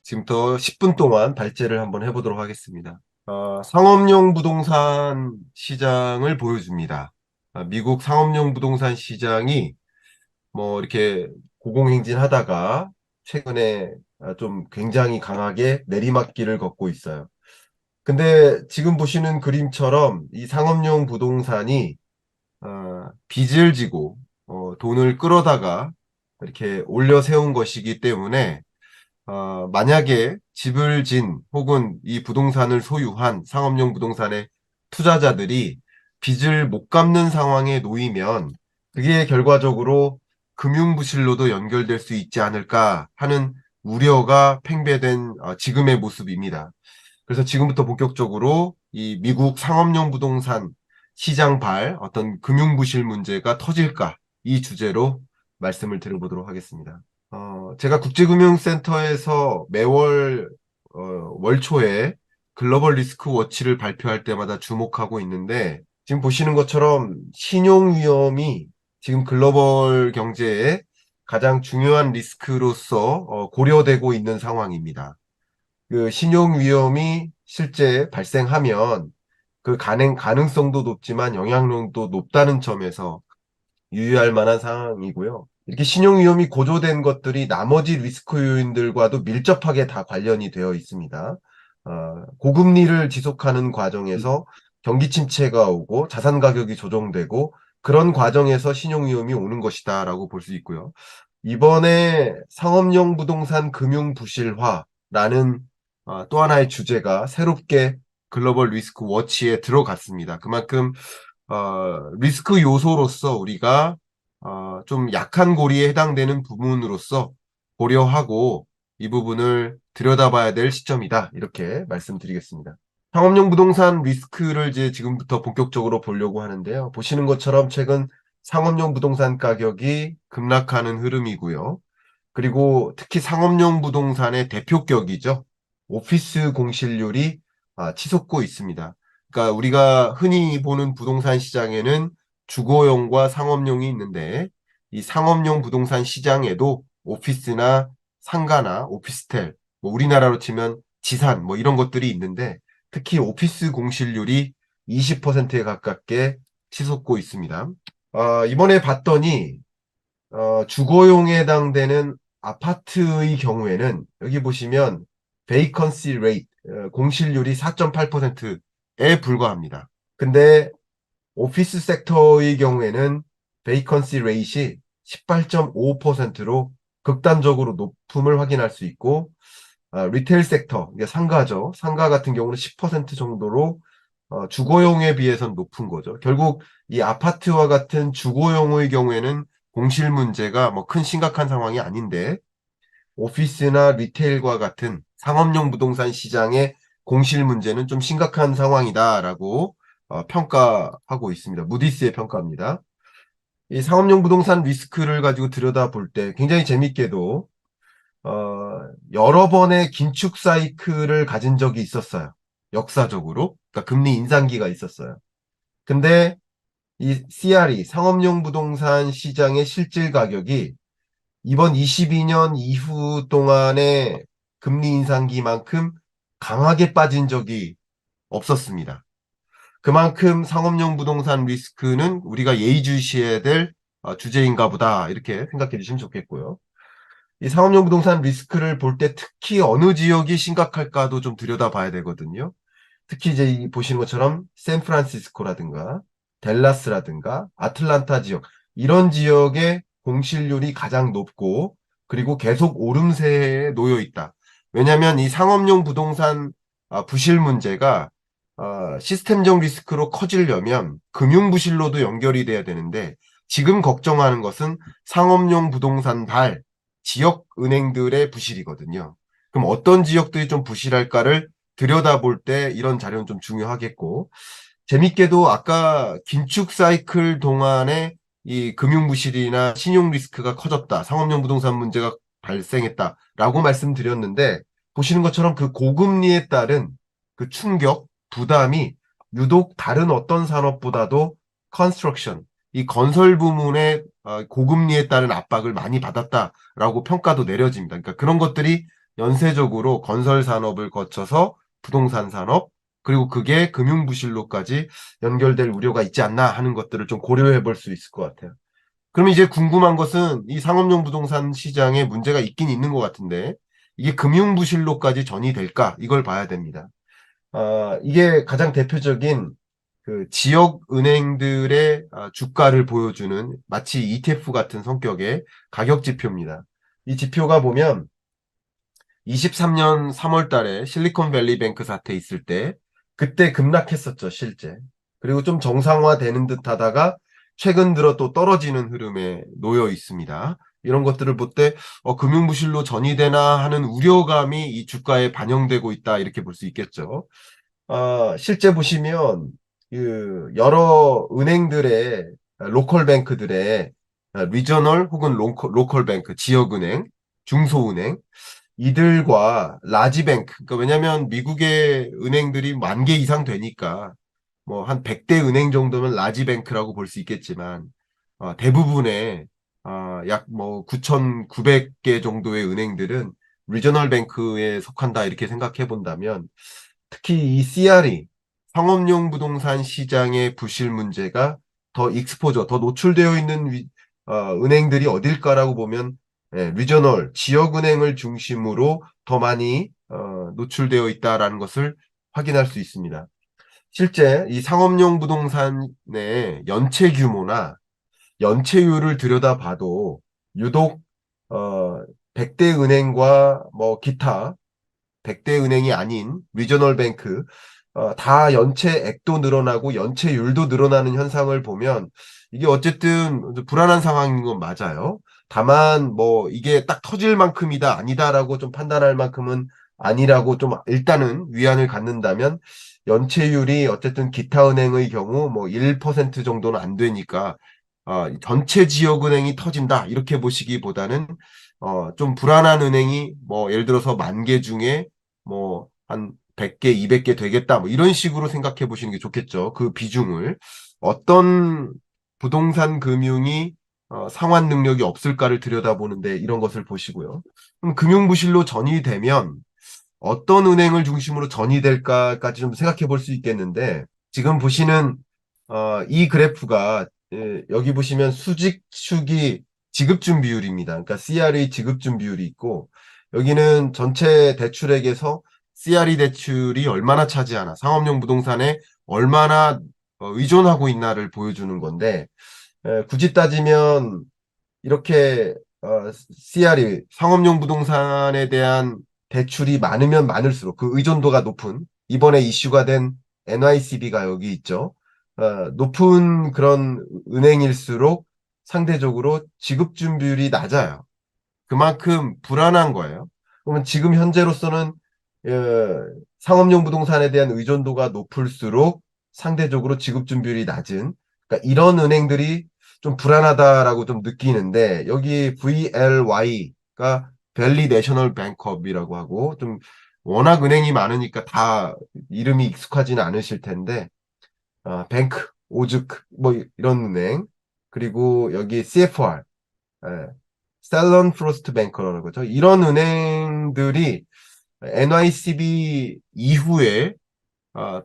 지금부터 10분 동안 발제를 한번 해보도록 하겠습니다. 상업용 부동산 시장을 보여줍니다. 미국 상업용 부동산 시장이 뭐 이렇게 고공행진하다가 최근에 좀 굉장히 강하게 내리막길을 걷고 있어요. 근데 지금 보시는 그림처럼 이 상업용 부동산이 빚을 지고 돈을 끌어다가 이렇게 올려 세운 것이기 때문에 만약에 집을 진 혹은 이 부동산을 소유한 상업용 부동산의 투자자들이 빚을 못 갚는 상황에 놓이면 그게 결과적으로 금융부실로도 연결될 수 있지 않을까 하는 우려가 팽배된 지금의 모습입니다. 그래서 지금부터 본격적으로 이 미국 상업용 부동산 시장 발 어떤 금융부실 문제가 터질까 이 주제로 말씀을 드려보도록 하겠습니다. 제가 국제금융센터에서 매월 월초에 글로벌 리스크 워치를 발표할 때마다 주목하고 있는데 지금 보시는 것처럼 신용 위험이 지금 글로벌 경제에 가장 중요한 리스크로서 고려되고 있는 상황입니다. 그 신용 위험이 실제 발생하면 그 가능성도 높지만 영향력도 높다는 점에서 유의할 만한 상황이고요. 이렇게 신용 위험이 고조된 것들이 나머지 리스크 요인들과도 밀접하게 다 관련이 되어 있습니다. 고금리를 지속하는 과정에서 경기 침체가 오고 자산 가격이 조정되고 그런 과정에서 신용 위험이 오는 것이다라고 볼 수 있고요. 이번에 상업용 부동산 금융 부실화라는 또 하나의 주제가 새롭게 글로벌 리스크 워치에 들어갔습니다. 그만큼 리스크 요소로서 우리가 좀 약한 고리에 해당되는 부분으로서 고려하고 이 부분을 들여다봐야 될 시점이다. 이렇게 말씀드리겠습니다. 상업용 부동산 리스크를 이제 지금부터 본격적으로 보려고 하는데요. 보시는 것처럼 최근 상업용 부동산 가격이 급락하는 흐름이고요. 그리고 특히 상업용 부동산의 대표격이죠. 오피스 공실률이 치솟고 있습니다. 그러니까 우리가 흔히 보는 부동산 시장에는 주거용과 상업용이 있는데 이 상업용 부동산 시장에도 오피스나 상가나 오피스텔, 뭐 우리나라로 치면 지산 뭐 이런 것들이 있는데 특히 오피스 공실률이 20%에 가깝게 치솟고 있습니다. 이번에 봤더니 주거용에 해당되는 아파트의 경우에는 여기 보시면 베이컨시 레이트 공실률이 4.8%에 불과합니다. 근데 오피스 섹터의 경우에는 베이컨시 레이트이 18.5%로 극단적으로 높음을 확인할 수 있고 리테일 섹터, 이게 상가죠. 상가 같은 경우는 10% 정도로 주거용에 비해서는 높은 거죠. 결국 이 아파트와 같은 주거용의 경우에는 공실 문제가 뭐 큰 심각한 상황이 아닌데 오피스나 리테일과 같은 상업용 부동산 시장의 공실 문제는 좀 심각한 상황이다라고 평가하고 있습니다. 무디스의 평가입니다. 이 상업용 부동산 리스크를 가지고 들여다볼 때 굉장히 재밌게도 여러 번의 긴축 사이클을 가진 적이 있었어요. 역사적으로. 그러니까 금리 인상기가 있었어요. 근데 이 CRE, 상업용 부동산 시장의 실질 가격이 이번 22년 이후 동안의 금리 인상기만큼 강하게 빠진 적이 없었습니다. 그만큼 상업용 부동산 리스크는 우리가 예의주시해야 될 주제인가 보다 이렇게 생각해 주시면 좋겠고요. 이 상업용 부동산 리스크를 볼 때 특히 어느 지역이 심각할까도 좀 들여다봐야 되거든요. 특히 이제 보시는 것처럼 샌프란시스코라든가 댈라스라든가 아틀란타 지역 이런 지역의 공실률이 가장 높고 그리고 계속 오름세에 놓여 있다. 왜냐하면 이 상업용 부동산 부실 문제가 시스템적 리스크로 커지려면 금융 부실로도 연결이 돼야 되는데 지금 걱정하는 것은 상업용 부동산 발 지역 은행들의 부실이거든요. 그럼 어떤 지역들이 좀 부실할까를 들여다볼 때 이런 자료는 좀 중요하겠고 재밌게도 아까 긴축 사이클 동안에 이 금융 부실이나 신용 리스크가 커졌다. 상업용 부동산 문제가 발생했다라고 말씀드렸는데 보시는 것처럼 그 고금리에 따른 그 충격, 부담이 유독 다른 어떤 산업보다도 컨스트럭션, 이 건설 부문의 고금리에 따른 압박을 많이 받았다라고 평가도 내려집니다. 그러니까 그런 것들이 연쇄적으로 건설 산업을 거쳐서 부동산 산업, 그리고 그게 금융부실로까지 연결될 우려가 있지 않나 하는 것들을 좀 고려해 볼 수 있을 것 같아요. 그럼 이제 궁금한 것은 이 상업용 부동산 시장에 문제가 있긴 있는 것 같은데 이게 금융부실로까지 전이될까? 이걸 봐야 됩니다. 이게 가장 대표적인 그 지역 은행들의 주가를 보여주는 마치 ETF 같은 성격의 가격 지표입니다. 이 지표가 보면 23년 3월 달에 실리콘밸리 뱅크 사태 있을 때 그때 급락했었죠, 실제. 그리고 좀 정상화되는 듯 하다가 최근 들어 또 떨어지는 흐름에 놓여 있습니다. 이런 것들을 볼 때 금융부실로 전이되나 하는 우려감이 이 주가에 반영되고 있다 이렇게 볼 수 있겠죠. 실제 보시면 그 여러 은행들의 로컬 뱅크들의 리저널 혹은 로컬 뱅크, 지역은행, 중소은행 이들과 라지뱅크, 그러니까 왜냐하면 미국의 은행들이 10,000개 이상 되니까 뭐 한 100대 은행 정도면 라지뱅크라고 볼 수 있겠지만 대부분의 약 뭐 9,900개 정도의 은행들은 리저널 뱅크에 속한다 이렇게 생각해 본다면 특히 이 CRE, 상업용 부동산 시장의 부실 문제가 더 익스포저, 더 노출되어 있는 은행들이 어딜까라고 보면 리저널, 지역은행을 중심으로 더 많이 노출되어 있다라는 것을 확인할 수 있습니다. 실제 이 상업용 부동산의 연체 규모나 연체율을 들여다봐도 유독 어, 100대 은행과 뭐 기타 100대 은행이 아닌 리저널 뱅크 다 연체액도 늘어나고 연체율도 늘어나는 현상을 보면 이게 어쨌든 불안한 상황인 건 맞아요. 다만 뭐 이게 딱 터질 만큼이다 아니다라고 좀 판단할 만큼은 아니라고 좀 일단은 위안을 갖는다면 연체율이 어쨌든 기타 은행의 경우 뭐 1% 정도는 안 되니까 전체 지역은행이 터진다 이렇게 보시기보다는 좀 불안한 은행이 뭐 예를 들어서 10,000개 중에 뭐 한 100개, 200개 되겠다. 뭐 이런 식으로 생각해 보시는 게 좋겠죠. 그 비중을. 어떤 부동산 금융이 상환 능력이 없을까를 들여다보는데 이런 것을 보시고요. 그럼 금융부실로 전이되면 어떤 은행을 중심으로 전이될까까지 좀 생각해 볼 수 있겠는데 지금 보시는 이 그래프가 여기 보시면 수직축이 지급준 비율입니다. 그러니까 CR의 지급준 비율이 있고 여기는 전체 대출액에서 CRE 대출이 얼마나 차지하나, 상업용 부동산에 얼마나 의존하고 있나를 보여주는 건데 굳이 따지면 이렇게 CRE, 상업용 부동산에 대한 대출이 많으면 많을수록 그 의존도가 높은 이번에 이슈가 된 NYCB가 여기 있죠. 높은 그런 은행일수록 상대적으로 지급준 비율이 낮아요. 그만큼 불안한 거예요. 그러면 지금 현재로서는 상업용 부동산에 대한 의존도가 높을수록 상대적으로 지급 준비율이 낮은 그러니까 이런 은행들이 좀 불안하다라고 좀 느끼는데 여기 VLY가 밸리 내셔널 뱅크업이라고 하고 좀 워낙 은행이 많으니까 다 이름이 익숙하지는 않으실 텐데 뱅크, 오즈크 뭐 이런 은행 그리고 여기 CFR 셀런 프로스트 뱅커라는 거죠. 이런 은행들이 NYCB 이후에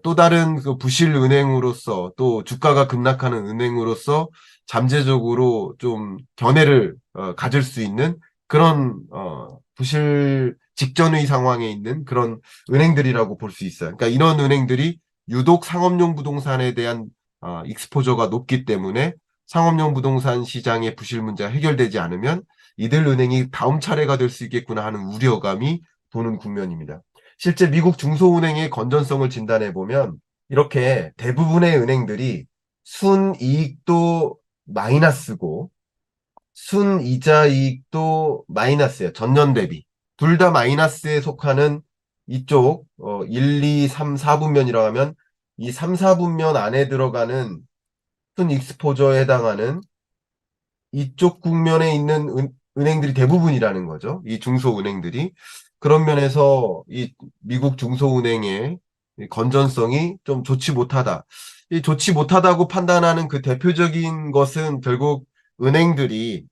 또 다른 그 부실 은행으로서 또 주가가 급락하는 은행으로서 잠재적으로 좀 견해를 가질 수 있는 그런 부실 직전의 상황에 있는 그런 은행들이라고 볼 수 있어요. 그러니까 이런 은행들이 유독 상업용 부동산에 대한 익스포저가 높기 때문에 상업용 부동산 시장의 부실 문제가 해결되지 않으면 이들 은행이 다음 차례가 될 수 있겠구나 하는 우려감이 도는 국면입니다. 실제 미국 중소은행의 건전성을 진단해 보면 이렇게 대부분의 은행들이 순이익도 마이너스고 순이자 이익도 마이너스예요. 전년 대비. 둘 다 마이너스에 속하는 이쪽 1, 2, 3, 4분면이라고 하면 이 3, 4분면 안에 들어가는 순익스포저에 해당하는 이쪽 국면에 있는 은행들이 대부분이라는 거죠. 이 중소은행들이. 그런 면에서 이 미국 중소은행의 이 건전성이 좀 좋지 못하다. 이 좋지 못하다고 판단하는 그 대표적인 것은 결국 은행들이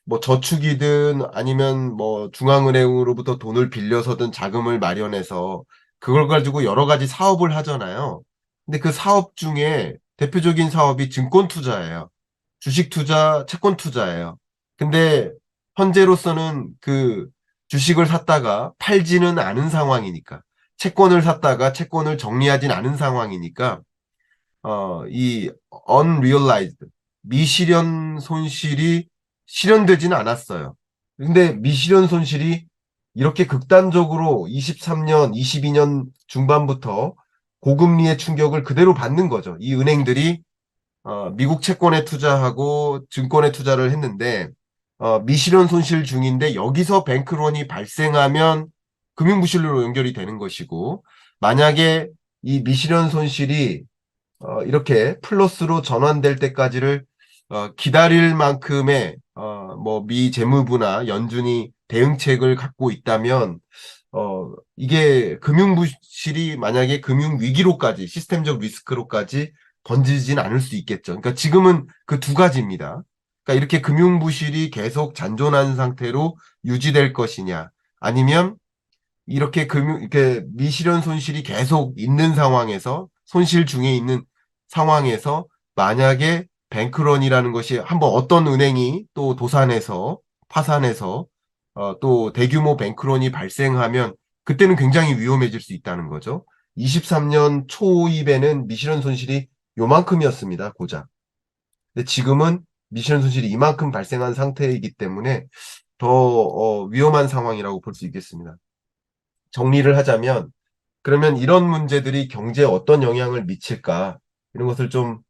뭐 저축이든 아니면 뭐 중앙은행으로부터 돈을 빌려서든 자금을 마련해서 그걸 가지고 여러 가지 사업을 하잖아요. 근데 그 사업 중에 대표적인 사업이 증권 투자예요. 주식 투자, 채권 투자예요. 근데 현재로서는 그 주식을 샀다가 팔지는 않은 상황이니까, 채권을 샀다가 채권을 정리하진 않은 상황이니까, 이 unrealized, 미실현 손실이 실현되지는 않았어요. 근데 미실현 손실이 이렇게 극단적으로 23년, 22년 중반부터 고금리의 충격을 그대로 받는 거죠. 이 은행들이 미국 채권에 투자하고 증권에 투자를 했는데 미실현 손실 중인데 여기서 뱅크런이 발생하면 금융부실로 연결이 되는 것이고, 만약에 이 미실현 손실이 이렇게 플러스로 전환될 때까지를 기다릴 만큼의 뭐 미 재무부나 연준이 대응책을 갖고 있다면 이게 금융부실이 만약에 금융위기로까지 시스템적 리스크로까지 번지진 않을 수 있겠죠. 그러니까 지금은 그 두 가지입니다. 그러니까 이렇게 금융부실이 계속 잔존한 상태로 유지될 것이냐, 아니면 이렇게 이렇게 미실현 손실이 계속 있는 상황에서, 손실 중에 있는 상황에서 만약에 뱅크런이라는 것이 한번 어떤 은행이 또 도산해서 파산해서 또 대규모 뱅크런이 발생하면 그때는 굉장히 위험해질 수 있다는 거죠. 23년 초입에는 미실현 손실이 요만큼이었습니다, 고작. 근데 지금은 미실현 손실이 이만큼 발생한 상태이기 때문에 더 위험한 상황이라고 볼 수 있겠습니다. 정리를 하자면, 그러면 이런 문제들이 경제에 어떤 영향을 미칠까? 이런 것을 좀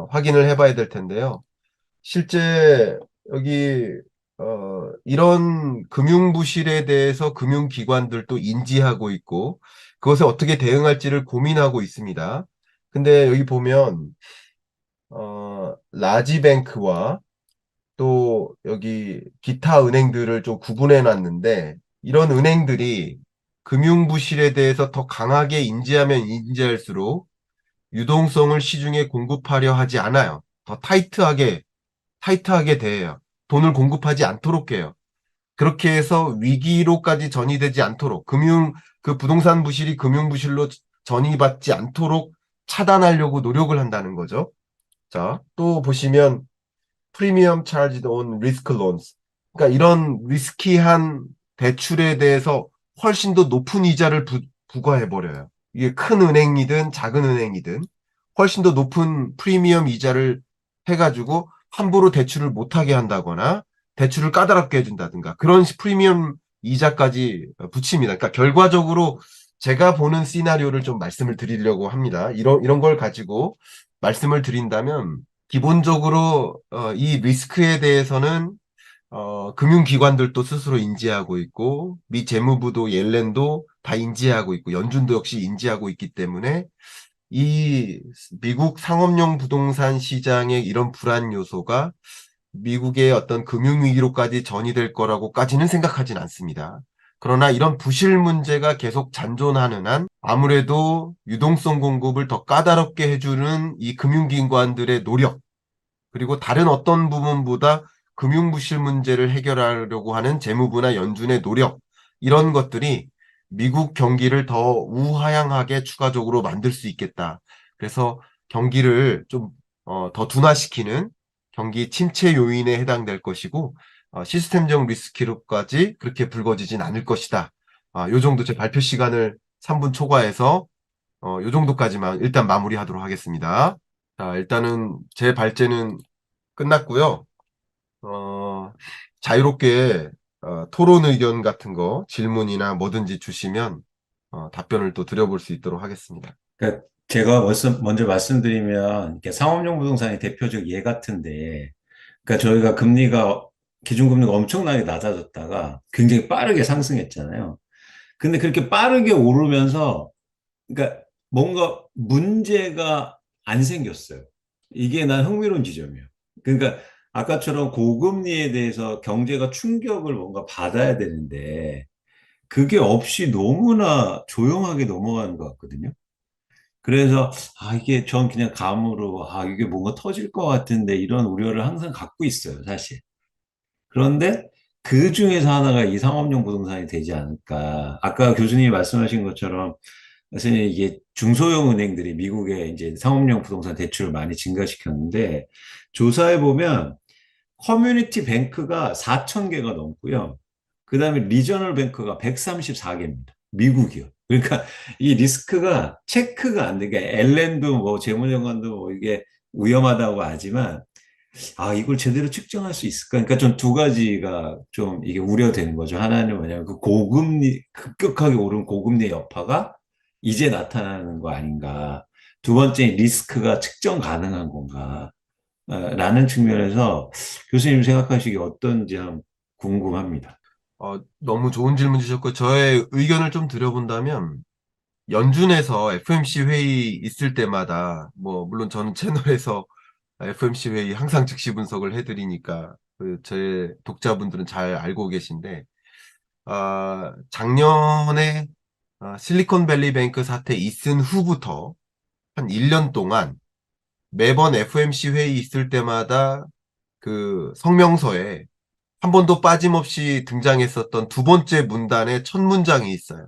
확인을 해봐야 될 텐데요. 실제 여기 이런 금융부실에 대해서 금융기관들도 인지하고 있고 그것에 어떻게 대응할지를 고민하고 있습니다. 근데 여기 보면 라지뱅크와 또 여기 기타 은행들을 좀 구분해 놨는데, 이런 은행들이 금융부실에 대해서 더 강하게 인지하면 인지할수록 유동성을 시중에 공급하려 하지 않아요. 더 타이트하게 대해요. 돈을 공급하지 않도록 해요. 그렇게 해서 위기로까지 전이되지 않도록, 그 부동산 부실이 금융부실로 전이받지 않도록 차단하려고 노력을 한다는 거죠. 자, 또 보시면 프리미엄 차지드 온 리스크 론스. 그러니까 이런 리스키한 대출에 대해서 훨씬 더 높은 이자를 부과해 버려요. 이게 큰 은행이든 작은 은행이든 훨씬 더 높은 프리미엄 이자를 해가지고 함부로 대출을 못하게 한다거나 대출을 까다롭게 해준다든가 그런 프리미엄 이자까지 붙입니다. 그러니까 결과적으로 제가 보는 시나리오를 좀 말씀을 드리려고 합니다. 이런 걸 가지고 말씀을 드린다면, 기본적으로 이 리스크에 대해서는 금융기관들도 스스로 인지하고 있고 미 재무부도 옐렌도 다 인지하고 있고 연준도 역시 인지하고 있기 때문에 이 미국 상업용 부동산 시장의 이런 불안 요소가 미국의 어떤 금융위기로까지 전이될 거라고까지는 생각하진 않습니다. 그러나 이런 부실 문제가 계속 잔존하는 한 아무래도 유동성 공급을 더 까다롭게 해주는 이 금융기관들의 노력, 그리고 다른 어떤 부분보다 금융부실 문제를 해결하려고 하는 재무부나 연준의 노력, 이런 것들이 미국 경기를 더 우하향하게 추가적으로 만들 수 있겠다. 그래서 경기를 좀 더 둔화시키는 경기 침체 요인에 해당될 것이고, 시스템적 리스크로까지 그렇게 불거지진 않을 것이다. 요 정도 제 발표 시간을 3분 초과해서 요 정도까지만 일단 마무리하도록 하겠습니다. 자, 일단은 제 발제는 끝났고요. 어, 자유롭게 토론 의견 같은 거, 질문이나 뭐든지 주시면 답변을 또 드려볼 수 있도록 하겠습니다. 그러니까 제가 먼저 말씀드리면 이렇게 상업용 부동산의 대표적 예 같은데, 그러니까 저희가 기준금리가 엄청나게 낮아졌다가 굉장히 빠르게 상승했잖아요. 근데 그렇게 빠르게 오르면서 그러니까 뭔가 문제가 안 생겼어요. 이게 난 흥미로운 지점이에요. 그러니까 아까처럼 고금리에 대해서 경제가 충격을 뭔가 받아야 되는데 그게 없이 너무나 조용하게 넘어가는 것 같거든요. 그래서 이게 전 그냥 감으로 이게 뭔가 터질 것 같은데 이런 우려를 항상 갖고 있어요, 사실. 그런데 그 중에서 하나가 이 상업용 부동산이 되지 않을까. 아까 교수님이 말씀하신 것처럼 사실 이게 중소형 은행들이 미국에 이제 상업용 부동산 대출을 많이 증가시켰는데 조사해 보면 커뮤니티 뱅크가 4천 개가 넘고요. 그다음에 리저널 뱅크가 134개입니다. 미국이요. 그러니까 이 리스크가 체크가 안 돼. 그러니까 엘렌도 뭐 재무장관도 뭐 이게 위험하다고 하지만 이걸 제대로 측정할 수 있을까? 그러니까 좀 두 가지가 좀 이게 우려되는 거죠. 하나는 뭐냐면 그 고금리, 급격하게 오른 고금리 여파가 이제 나타나는 거 아닌가. 두 번째, 리스크가 측정 가능한 건가. 라는 측면에서 교수님 생각하시기에 어떤지 한번 궁금합니다. 너무 좋은 질문 주셨고, 저의 의견을 좀 드려본다면, 연준에서 FMC 회의 있을 때마다, 뭐, 물론 저는 채널에서 FMC 회의 항상 즉시 분석을 해드리니까, 제 독자분들은 잘 알고 계신데, 작년에 실리콘밸리 뱅크 사태 있은 후부터 한 1년 동안 매번 FMC 회의 있을 때마다 그 성명서에 한 번도 빠짐없이 등장했었던 두 번째 문단의 첫 문장이 있어요.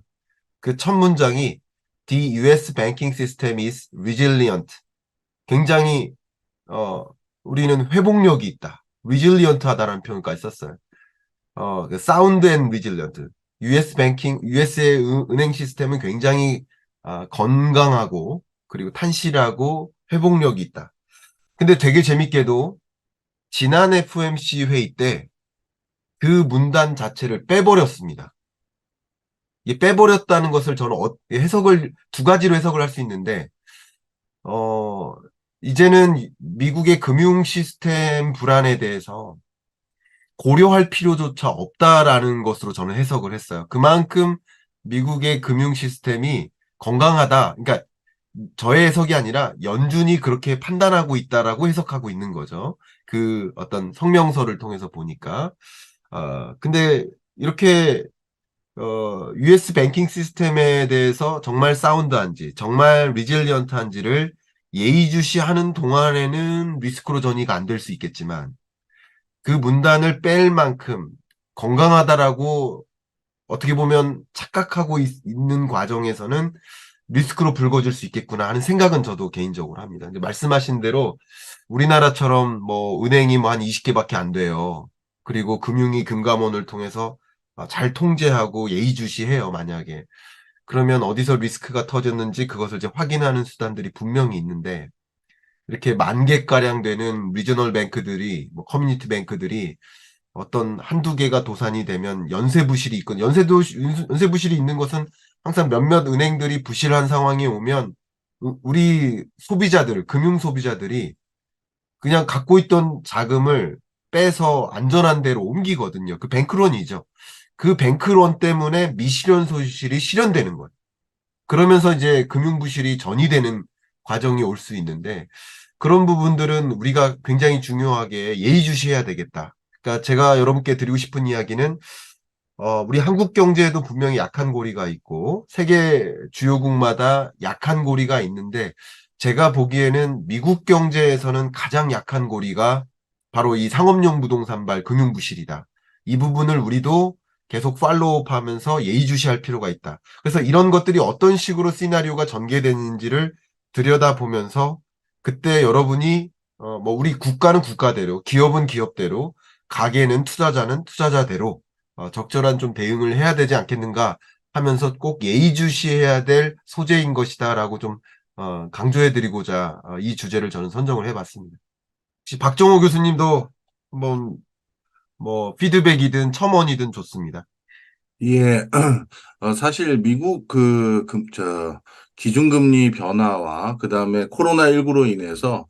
그 첫 문장이 The US banking system is resilient. 굉장히 우리는 회복력이 있다. resilient하다라는 표현까지 썼어요. 그 sound and resilient. US의 은행 시스템은 굉장히 건강하고 그리고 탄실하고 회복력이 있다. 근데 되게 재밌게도 지난 FMC 회의 때 그 문단 자체를 빼버렸습니다. 이 빼버렸다는 것을 저는 해석을 두 가지로 해석을 할 수 있는데 어, 이제는 미국의 금융 시스템 불안에 대해서 고려할 필요조차 없다라는 것으로 저는 해석을 했어요. 그만큼 미국의 금융 시스템이 건강하다. 그러니까 저의 해석이 아니라 연준이 그렇게 판단하고 있다라고 해석하고 있는 거죠. 그 어떤 성명서를 통해서 보니까. 근데 이렇게 US 뱅킹 시스템에 대해서 정말 사운드한지, 정말 리질리언트한지를 예의주시하는 동안에는 리스크로 전이가 안 될 수 있겠지만 그 문단을 뺄 만큼 건강하다라고 어떻게 보면 착각하고 있는 과정에서는 리스크로 불거질 수 있겠구나 하는 생각은 저도 개인적으로 합니다. 이제 말씀하신 대로 우리나라처럼 뭐 은행이 뭐 한 20개밖에 안 돼요. 그리고 금융위 금감원을 통해서 잘 통제하고 예의주시해요, 만약에. 그러면 어디서 리스크가 터졌는지 그것을 이제 확인하는 수단들이 분명히 있는데 이렇게 만 개가량 되는 리저널 뱅크들이 뭐 커뮤니티 뱅크들이 어떤 한두 개가 도산이 되면 연쇄부실이 있건 연쇄부실이 있는 것은 항상 몇몇 은행들이 부실한 상황이 오면 우리 소비자들, 금융 소비자들이 그냥 갖고 있던 자금을 빼서 안전한 데로 옮기거든요. 그 뱅크론이죠. 그 뱅크론 때문에 미실현 소실이 실현되는 거예요. 그러면서 이제 금융부실이 전이되는 과정이 올 수 있는데 그런 부분들은 우리가 굉장히 중요하게 예의주시해야 되겠다. 그러니까 제가 여러분께 드리고 싶은 이야기는 우리 한국 경제에도 분명히 약한 고리가 있고 세계 주요국마다 약한 고리가 있는데 제가 보기에는 미국 경제에서는 가장 약한 고리가 바로 이 상업용 부동산발 금융부실이다. 이 부분을 우리도 계속 팔로우하면서 예의주시할 필요가 있다. 그래서 이런 것들이 어떤 식으로 시나리오가 전개되는지를 들여다보면서 그때 여러분이 뭐 우리 국가는 국가대로, 기업은 기업대로, 가게는 투자자는 투자자대로 적절한 좀 대응을 해야 되지 않겠는가 하면서 꼭 예의주시해야 될 소재인 것이다라고 좀 강조해드리고자 이 주제를 저는 선정을 해봤습니다. 혹시 박정호 교수님도 한번 뭐 피드백이든 첨언이든 좋습니다. 예, 사실 미국 기준금리 변화와 그다음에 코로나19로 인해서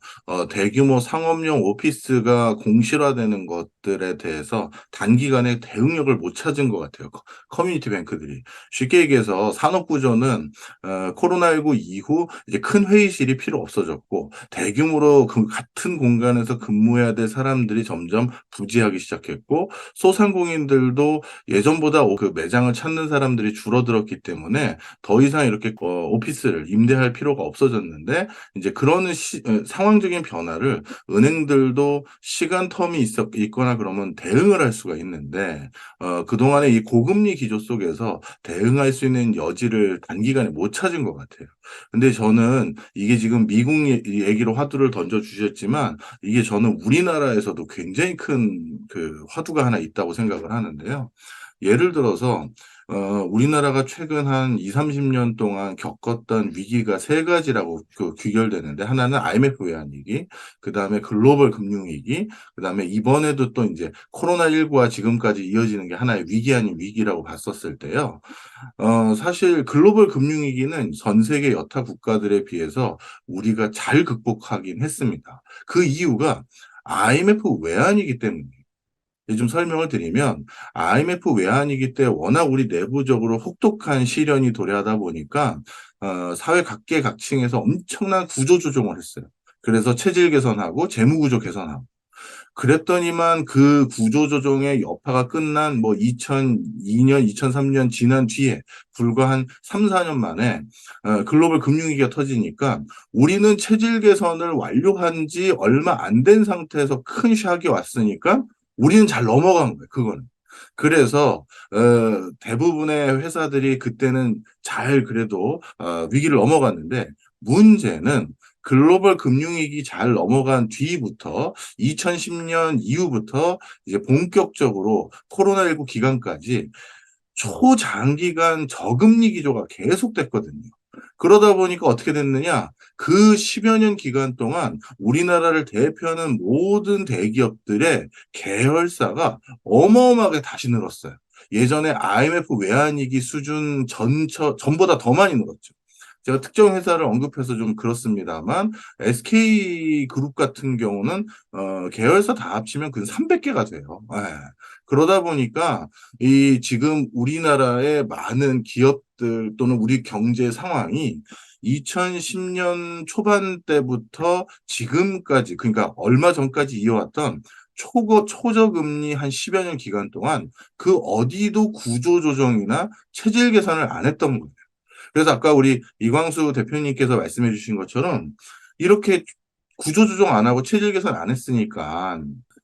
대규모 상업용 오피스가 공실화되는 것들에 대해서 단기간에 대응력을 못 찾은 것 같아요. 커뮤니티 뱅크들이. 쉽게 얘기해서 산업 구조는 코로나19 이후 이제 큰 회의실이 필요 없어졌고 대규모로 그 같은 공간에서 근무해야 될 사람들이 점점 부재하기 시작했고 소상공인들도 예전보다 그 매장을 찾는 사람들이 줄어들었기 때문에 더 이상 이렇게 오피스 오피스를 임대할 필요가 없어졌는데 이제 그런 상황적인 변화를 은행들도 시간 텀이 있거나 그러면 대응을 할 수가 있는데 그동안의 이 고금리 기조 속에서 대응할 수 있는 여지를 단기간에 못 찾은 것 같아요. 근데 저는 이게 지금 미국 얘기로 화두를 던져 주셨지만 이게 저는 우리나라에서도 굉장히 큰 그 화두가 하나 있다고 생각을 하는데요. 예를 들어서 우리나라가 최근 한 20-30년 동안 겪었던 위기가 세 가지라고 귀결되는데 하나는 IMF 외환위기, 그다음에 글로벌 금융위기, 그다음에 이번에도 또 이제 코로나19와 지금까지 이어지는 게 하나의 위기 아닌 위기라고 봤었을 때요. 사실 글로벌 금융위기는 전 세계 여타 국가들에 비해서 우리가 잘 극복하긴 했습니다. 그 이유가 IMF 외환이기 때문이에요. 좀 설명을 드리면 IMF 외환위기 때 워낙 우리 내부적으로 혹독한 시련이 도래하다 보니까 사회 각계각층에서 엄청난 구조 조정을 했어요. 그래서 체질 개선하고 재무 구조 개선하고 그랬더니만 그 구조 조정의 여파가 끝난 뭐 2002년, 2003년 지난 뒤에 불과 한 3, 4년 만에 글로벌 금융위기가 터지니까 우리는 체질 개선을 완료한 지 얼마 안 된 상태에서 큰 샥이 왔으니까 우리는 잘 넘어간 거예요, 그거는. 그래서 대부분의 회사들이 그때는 잘 그래도 위기를 넘어갔는데 문제는 글로벌 금융위기 잘 넘어간 뒤부터 2010년 이후부터 이제 본격적으로 코로나19 기간까지 초장기간 저금리 기조가 계속됐거든요. 그러다 보니까 어떻게 됐느냐? 그 10여 년 기간 동안 우리나라를 대표하는 모든 대기업들의 계열사가 어마어마하게 다시 늘었어요. 예전에 IMF 외환위기 수준 전보다 더 많이 늘었죠. 제가 특정 회사를 언급해서 좀 그렇습니다만 SK그룹 같은 경우는 계열사 다 합치면 근 300개가 돼요. 예. 그러다 보니까 이 지금 우리나라의 많은 기업들 또는 우리 경제 상황이 2010년 초반 때부터 지금까지 그러니까 얼마 전까지 이어왔던 초저금리 한 10여 년 기간 동안 그 어디도 구조조정이나 체질 개선을 안 했던 거예요. 그래서 아까 우리 이광수 대표님께서 말씀해 주신 것처럼 이렇게 구조조정 안 하고 체질 개선 안 했으니까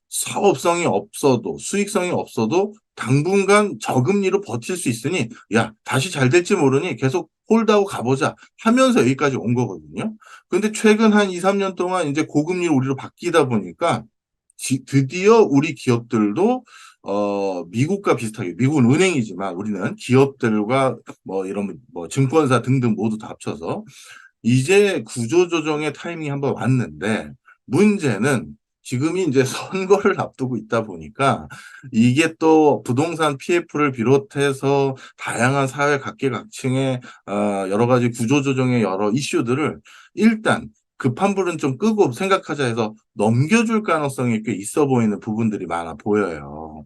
사업성이 없어도 수익성이 없어도 당분간 저금리로 버틸 수 있으니 야 다시 잘 될지 모르니 계속 홀드하고 가보자 하면서 여기까지 온 거거든요. 그런데 최근 한 2, 3년 동안 이제 고금리로 우리로 바뀌다 보니까 드디어 우리 기업들도 미국과 비슷하게 미국은 은행이지만 우리는 기업들과 뭐 이런 뭐 증권사 등등 모두 다 합쳐서 이제 구조조정의 타이밍이 한번 왔는데 문제는 지금이 이제 선거를 앞두고 있다 보니까 이게 또 부동산 PF를 비롯해서 다양한 사회 각계각층의 여러 가지 구조조정의 여러 이슈들을 일단 급한 불은 좀 끄고 생각하자 해서 넘겨줄 가능성이 꽤 있어 보이는 부분들이 많아 보여요.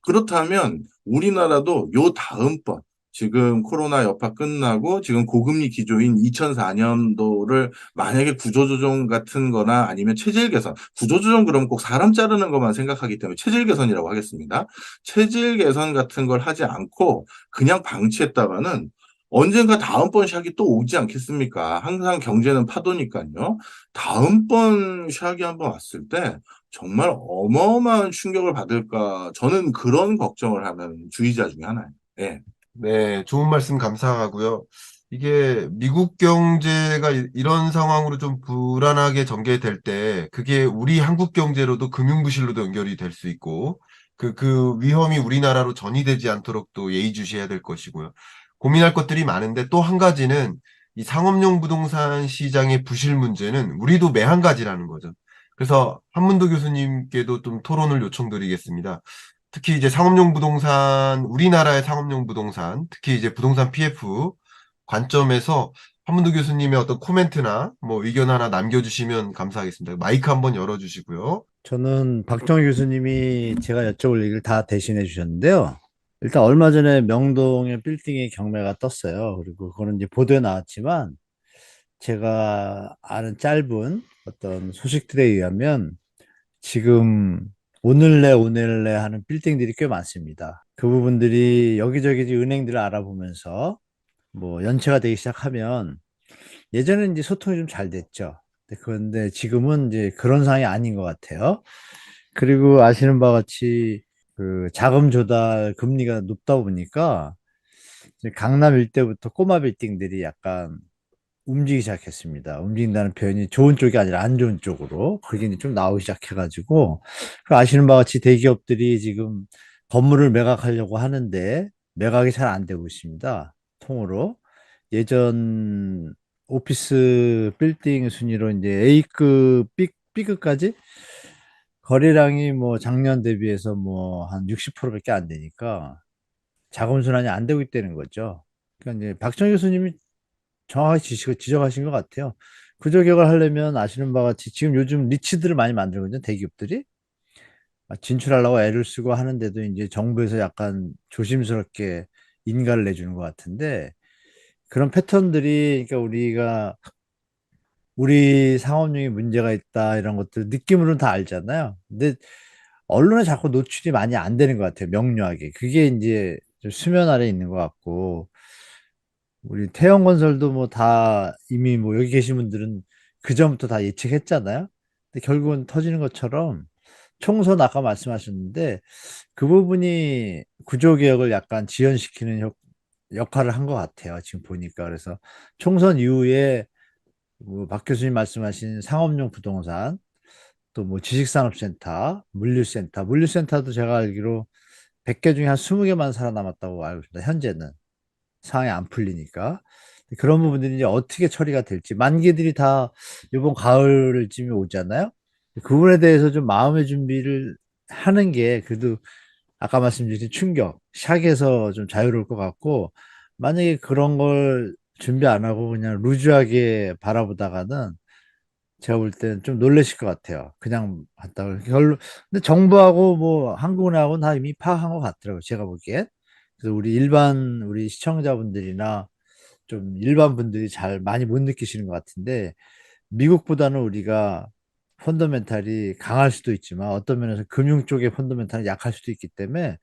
그렇다면 우리나라도 요 다음번 지금 코로나 여파 끝나고 지금 고금리 기조인 2004년도를 만약에 구조조정 같은 거나 아니면 체질 개선, 구조조정 그러면 꼭 사람 자르는 것만 생각하기 때문에 체질 개선이라고 하겠습니다. 체질 개선 같은 걸 하지 않고 그냥 방치했다가는 언젠가 다음번 샥이 또 오지 않겠습니까? 항상 경제는 파도니까요. 다음번 샥이 한번 왔을 때 정말 어마어마한 충격을 받을까 저는 그런 걱정을 하는 주의자 중에 하나예요. 예. 네, 좋은 말씀 감사하고요. 이게 미국 경제가 이런 상황으로 좀 불안하게 전개될 때 그게 우리 한국 경제로도 금융부실로도 연결이 될 수 있고 그 위험이 우리나라로 전이되지 않도록 또 예의주시해야 될 것이고요. 고민할 것들이 많은데 또 한 가지는 이 상업용 부동산 시장의 부실 문제는 우리도 매한 가지라는 거죠. 그래서 한문도 교수님께도 좀 토론을 요청드리겠습니다. 특히 이제 상업용 부동산, 우리나라의 상업용 부동산, 특히 이제 부동산 PF 관점에서 한문도 교수님의 어떤 코멘트나 뭐 의견 하나 남겨주시면 감사하겠습니다. 마이크 한번 열어주시고요. 저는 박정희 교수님이 제가 여쭤볼 얘기를 다 대신해 주셨는데요. 일단 얼마 전에 명동의 빌딩의 경매가 떴어요. 그리고 그거는 이제 보도에 나왔지만 제가 아는 짧은 어떤 소식들에 의하면 지금 오늘내 하는 빌딩들이 꽤 많습니다. 그 부분들이 여기저기 은행들을 알아보면서 뭐 연체가 되기 시작하면 예전에는 이제 소통이 좀 잘 됐죠. 그런데 지금은 이제 그런 상황이 아닌 것 같아요. 그리고 아시는 바와 같이 그 자금 조달 금리가 높다 보니까 이제 강남 일대부터 꼬마 빌딩들이 약간 움직이기 시작했습니다. 움직인다는 표현이 좋은 쪽이 아니라 안 좋은 쪽으로 그게 이제 좀 나오기 시작해가지고 그 아시는 바와 같이 대기업들이 지금 건물을 매각하려고 하는데 매각이 잘 안 되고 있습니다. 통으로 예전 오피스 빌딩 순위로 이제 A급, B급까지 거래량이 뭐 작년 대비해서 뭐 한 60%밖에 안 되니까 자금 순환이 안 되고 있다는 거죠. 그러니까 이제 박정 교수님이 정확하게 지적하신 것 같아요. 구조 개혁을 하려면 아시는 바와 같이 지금 요즘 리츠들을 많이 만들거든요. 대기업들이. 진출하려고 애를 쓰고 하는데도 이제 정부에서 약간 조심스럽게 인가를 내주는 것 같은데 그런 패턴들이 그러니까 우리 상업용이 문제가 있다 이런 것들 느낌으로는 다 알잖아요. 근데 언론에 자꾸 노출이 많이 안 되는 것 같아요. 명료하게. 그게 이제 좀 수면 아래 있는 것 같고 우리 태영건설도 뭐 다 이미 뭐 여기 계신 분들은 그 전부터 다 예측했잖아요. 근데 결국은 터지는 것처럼 총선 아까 말씀하셨는데 그 부분이 구조개혁을 약간 지연시키는 역할을 한 것 같아요. 지금 보니까. 그래서 총선 이후에 뭐박 교수님 말씀하신 상업용 부동산 또 뭐 지식산업센터, 물류센터도 제가 알기로 100개 중에 한 20개만 살아남았다고 알고 있습니다. 현재는. 상황이 안 풀리니까. 그런 부분들이 이제 어떻게 처리가 될지. 만기들이 다 이번 가을쯤에 오잖아요. 그 부분에 대해서 좀 마음의 준비를 하는 게 그래도 아까 말씀드린 충격, 샥에서 좀 자유로울 것 같고, 만약에 그런 걸 준비 안 하고 그냥 루즈하게 바라보다가는 제가 볼 때는 좀 놀라실 것 같아요. 그냥 갔다가 근데 정부하고 뭐 한국은행하고는 다 이미 파악한 것 같더라고요. 제가 보기엔. 그래서 우리 시청자분들이나 좀 일반 분들이 잘 많이 못 느끼시는 것 같은데 미국보다는 우리가 펀더멘탈이 강할 수도 있지만 어떤 면에서 금융 쪽의 펀더멘탈이 약할 수도 있기 때문에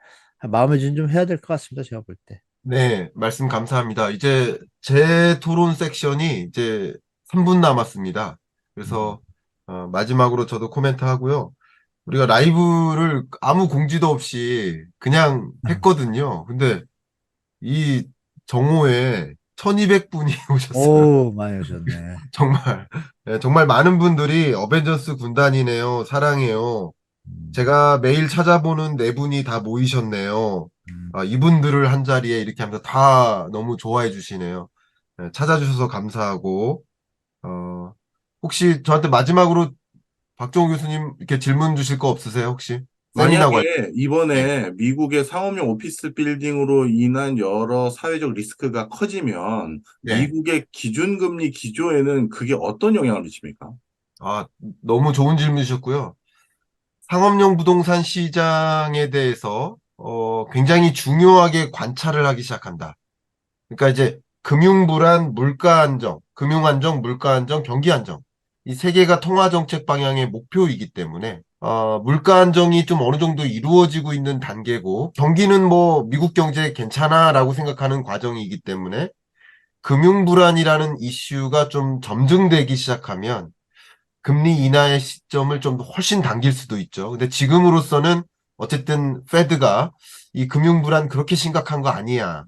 마음의 준비 좀 해야 될 것 같습니다. 제가 볼 때. 네, 말씀 감사합니다. 이제 제 토론 섹션이 이제 3분 남았습니다. 음. 그래서 마지막으로 저도 코멘트 하고요. 우리가 라이브를 아무 공지도 없이 그냥 했거든요. 근데 이 정오에 1200분이 오셨어요. 오, 많이 오셨네. 정말, 정말 많은 분들이 어벤져스 군단이네요. 사랑해요. 음, 제가 매일 찾아보는 네 분이 다 모이셨네요. 음. 이분들을 한 자리에 이렇게 하면서 다 너무 좋아해 주시네요. 찾아주셔서 감사하고, 어, 혹시 저한테 마지막으로 박정우 교수님 이렇게 질문 주실 거 없으세요, 혹시? 세미나 관련. 만약에 네. 이번에 미국의 상업용 오피스 빌딩으로 인한 여러 사회적 리스크가 커지면 네. 미국의 기준금리 기조에는 그게 어떤 영향을 미칩니까? 아, 너무 좋은 질문 주셨고요. 상업용 부동산 시장에 대해서 굉장히 중요하게 관찰을 하기 시작한다. 그러니까 이제 금융 불안, 물가 안정, 금융 안정, 물가 안정, 경기 안정. 이 세 개가 통화 정책 방향의 목표이기 때문에 물가 안정이 좀 어느 정도 이루어지고 있는 단계고 경기는 뭐 미국 경제 괜찮아라고 생각하는 과정이기 때문에 금융 불안이라는 이슈가 좀 점증되기 시작하면 금리 인하의 시점을 좀 훨씬 당길 수도 있죠. 근데 지금으로서는 어쨌든 페드가 이 금융 불안 그렇게 심각한 거 아니야.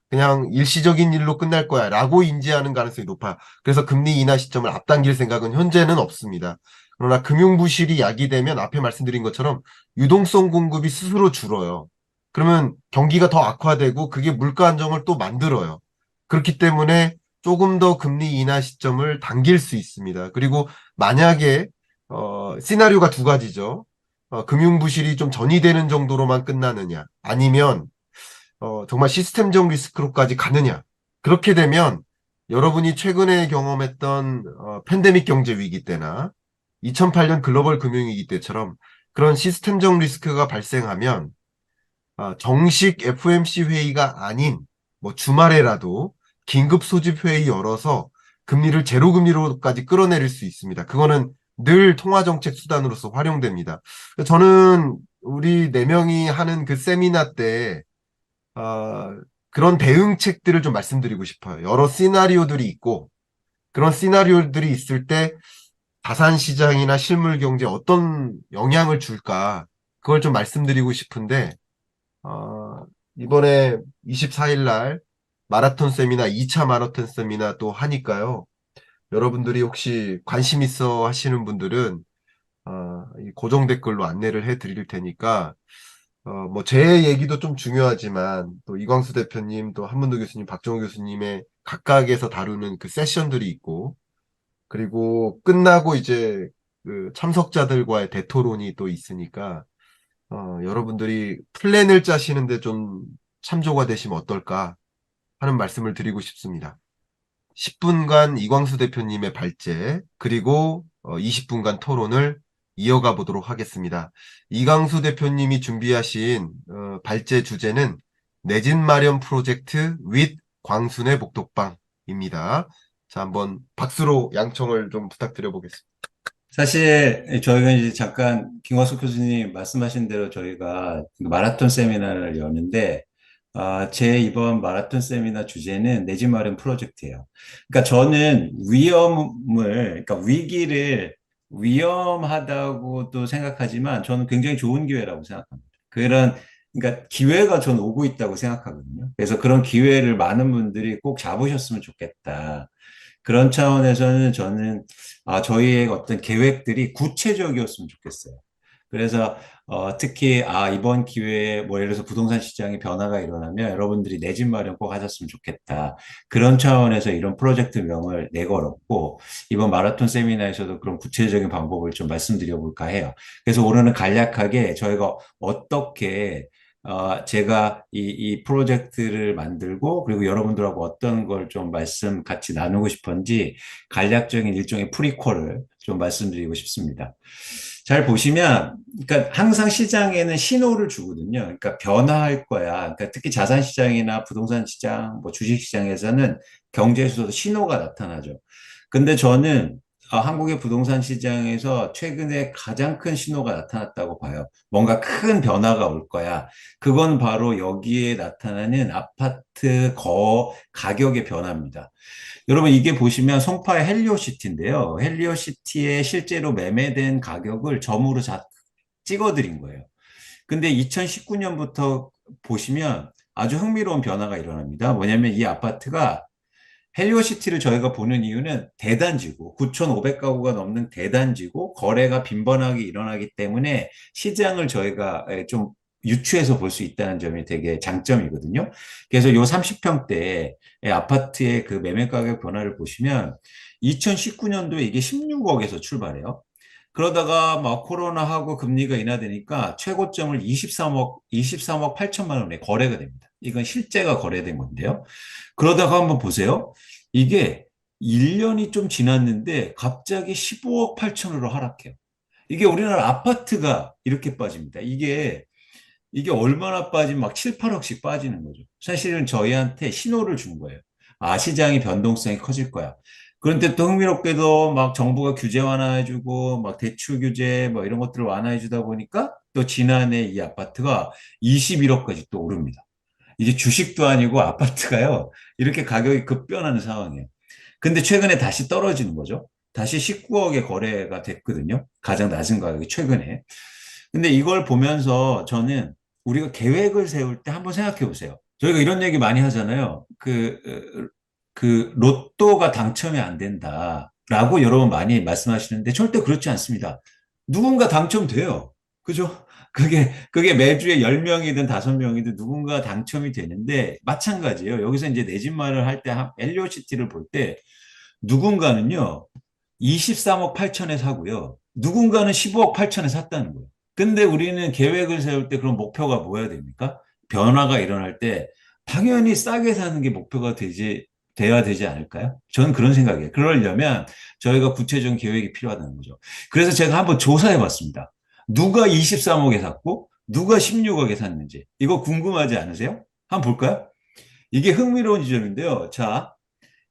그냥 일시적인 일로 끝날 거야 라고 인지하는 가능성이 높아. 그래서 금리 인하 시점을 앞당길 생각은 현재는 없습니다. 그러나 금융부실이 야기되면 앞에 말씀드린 것처럼 유동성 공급이 스스로 줄어요. 그러면 경기가 더 악화되고 그게 물가 안정을 또 만들어요. 그렇기 때문에 조금 더 금리 인하 시점을 당길 수 있습니다. 그리고 만약에 시나리오가 두 가지죠. 금융부실이 좀 전이되는 정도로만 끝나느냐 아니면 정말 시스템적 리스크로까지 가느냐. 그렇게 되면 여러분이 최근에 경험했던 팬데믹 경제 위기 때나 2008년 글로벌 금융위기 때처럼 그런 시스템적 리스크가 발생하면 정식 FOMC 회의가 아닌 뭐 주말에라도 긴급 소집 회의 열어서 금리를 제로 금리로까지 끌어내릴 수 있습니다. 그거는 늘 통화 정책 수단으로서 활용됩니다. 저는 우리 네 명이 하는 그 세미나 때 어, 그런 대응책들을 좀 말씀드리고 싶어요. 여러 시나리오들이 있고, 그런 시나리오들이 있을 때 자산 시장이나 실물 경제에 어떤 영향을 줄까? 그걸 좀 말씀드리고 싶은데, 어, 이번에 24일 날 마라톤 세미나, 2차 마라톤 세미나 또 하니까요. 여러분들이 혹시 관심 있어 하시는 분들은 이 고정 댓글로 안내를 해 드릴 테니까 뭐 제 얘기도 좀 중요하지만 또 이광수 대표님 또 한문도 교수님, 박정호 교수님의 각각에서 다루는 그 세션들이 있고 그리고 끝나고 이제 그 참석자들과의 대토론이 또 있으니까 여러분들이 플랜을 짜시는데 좀 참조가 되시면 어떨까 하는 말씀을 드리고 싶습니다. 10분간 이광수 대표님의 발제, 그리고 20분간 토론을 이어가 보도록 하겠습니다. 이광수 대표님이 준비하신 발제 주제는 내 집 마련 프로젝트 with 광순의 복덕방입니다. 자, 한번 박수로 양청을 좀 부탁드려 보겠습니다. 사실 저희가 이제 잠깐 김광석 교수님 말씀하신 대로 저희가 마라톤 세미나를 여는데 제 이번 마라톤 세미나 주제는 내 집 마련 프로젝트예요. 그러니까 저는 그러니까 위기를 위험하다고도 생각하지만 저는 굉장히 좋은 기회라고 생각합니다. 그러니까 기회가 저는 오고 있다고 생각하거든요. 그래서 그런 기회를 많은 분들이 꼭 잡으셨으면 좋겠다. 그런 차원에서는 저는 저희의 어떤 계획들이 구체적이었으면 좋겠어요. 그래서 특히 이번 기회에 뭐 예를 들어서 부동산 시장에 변화가 일어나면 여러분들이 내 집 마련 꼭 하셨으면 좋겠다. 그런 차원에서 이런 프로젝트명을 내걸었고 이번 마라톤 세미나에서도 그런 구체적인 방법을 좀 말씀드려 볼까 해요. 그래서 오늘은 간략하게 저희가 어떻게 제가 이 프로젝트를 만들고, 그리고 여러분들하고 어떤 걸 좀 말씀 같이 나누고 싶은지 간략적인 일종의 프리퀄을 좀 말씀드리고 싶습니다. 잘 보시면, 그러니까 항상 시장에는 신호를 주거든요. 그러니까 변화할 거야. 그러니까 특히 자산 시장이나 부동산 시장, 뭐 주식 시장에서는 경제에서도 신호가 나타나죠. 근데 저는 한국의 부동산 시장에서 최근에 가장 큰 신호가 나타났다고 봐요. 뭔가 큰 변화가 올 거야. 그건 바로 여기에 나타나는 아파트 가격의 변화입니다. 여러분 이게 보시면 송파의 헬리오시티인데요. 헬리오시티에 실제로 매매된 가격을 점으로 찍어드린 거예요. 근데 2019년부터 보시면 아주 흥미로운 변화가 일어납니다. 뭐냐면 이 아파트가 헬리오시티를 저희가 보는 이유는 대단지고 9,500가구가 넘는 대단지고 거래가 빈번하게 일어나기 때문에 시장을 저희가 좀 유추해서 볼 수 있다는 점이 되게 장점이거든요. 그래서 요 30평대 아파트의 그 매매 가격 변화를 보시면 2019년도에 이게 16억에서 출발해요. 그러다가 막 코로나하고 금리가 인하되니까 최고점을 23억 8천만 원에 거래가 됩니다. 이건 실제가 거래된 건데요. 그러다가 한번 보세요. 이게 1년이 좀 지났는데 갑자기 15억 8천으로 하락해요. 이게 우리나라 아파트가 이렇게 빠집니다. 이게 얼마나 빠지면 막 7, 8억씩 빠지는 거죠. 사실은 저희한테 신호를 준 거예요. 시장의 변동성이 커질 거야. 그런데 또 흥미롭게도 막 정부가 규제 완화해주고 막 대출 규제 뭐 이런 것들을 완화해주다 보니까 또 지난해 이 아파트가 21억까지 또 오릅니다. 이게 주식도 아니고 아파트가요. 이렇게 가격이 급변하는 상황이에요. 근데 최근에 다시 떨어지는 거죠. 다시 19억에 거래가 됐거든요. 가장 낮은 가격이 최근에. 근데 이걸 보면서 저는 우리가 계획을 세울 때 한번 생각해 보세요. 저희가 이런 얘기 많이 하잖아요. 그 로또가 당첨이 안 된다라고 여러분 많이 말씀하시는데 절대 그렇지 않습니다. 누군가 당첨돼요. 그죠? 그게 매주에 10명이든 5명이든 누군가 당첨이 되는데 마찬가지예요. 여기서 이제 내 집 마련을 할 때 엘리오시티를 볼 때 누군가는요 23억 8천에 사고요. 누군가는 15억 8천에 샀다는 거예요. 근데 우리는 계획을 세울 때 그런 목표가 뭐야 됩니까? 변화가 일어날 때 당연히 싸게 사는 게 목표가 돼야 되지 않을까요? 저는 그런 생각이에요. 그러려면 저희가 구체적인 계획이 필요하다는 거죠. 그래서 제가 한번 조사해 봤습니다. 누가 23억에 샀고 누가 16억에 샀는지. 이거 궁금하지 않으세요? 한번 볼까요? 이게 흥미로운 지점인데요. 자,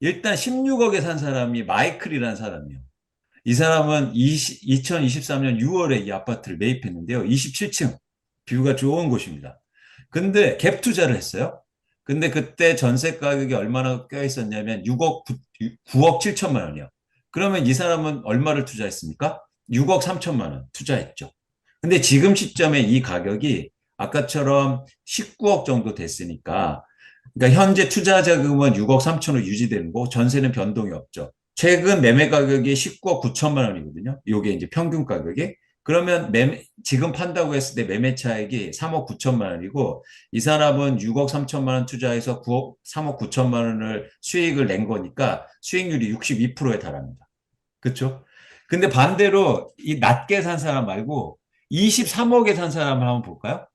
일단 16억에 산 사람이 마이클이라는 사람이에요. 이 사람은 2023년 6월에 이 아파트를 매입했는데요. 27층 뷰가 좋은 곳입니다. 근데 갭 투자를 했어요. 근데 그때 전세 가격이 얼마나 껴 있었냐면 9억 7천만 원이요. 그러면 이 사람은 얼마를 투자했습니까? 6억 3천만 원 투자했죠. 근데 지금 시점에 이 가격이 아까처럼 19억 정도 됐으니까, 그러니까 현재 투자 자금은 6억 3천으로 유지되는 거고 전세는 변동이 없죠. 최근 매매 가격이 19억 9천만 원이거든요. 이게 이제 평균 가격이. 그러면 지금 판다고 했을 때 매매 차익이 3억 9천만 원이고 이 사람은 6억 3천만 원 투자해서 3억 9천만 원을 수익을 낸 거니까 수익률이 62%에 달합니다. 그렇죠? 근데 반대로 이 낮게 산 사람 말고 23억에 산 사람을 한번 볼까요?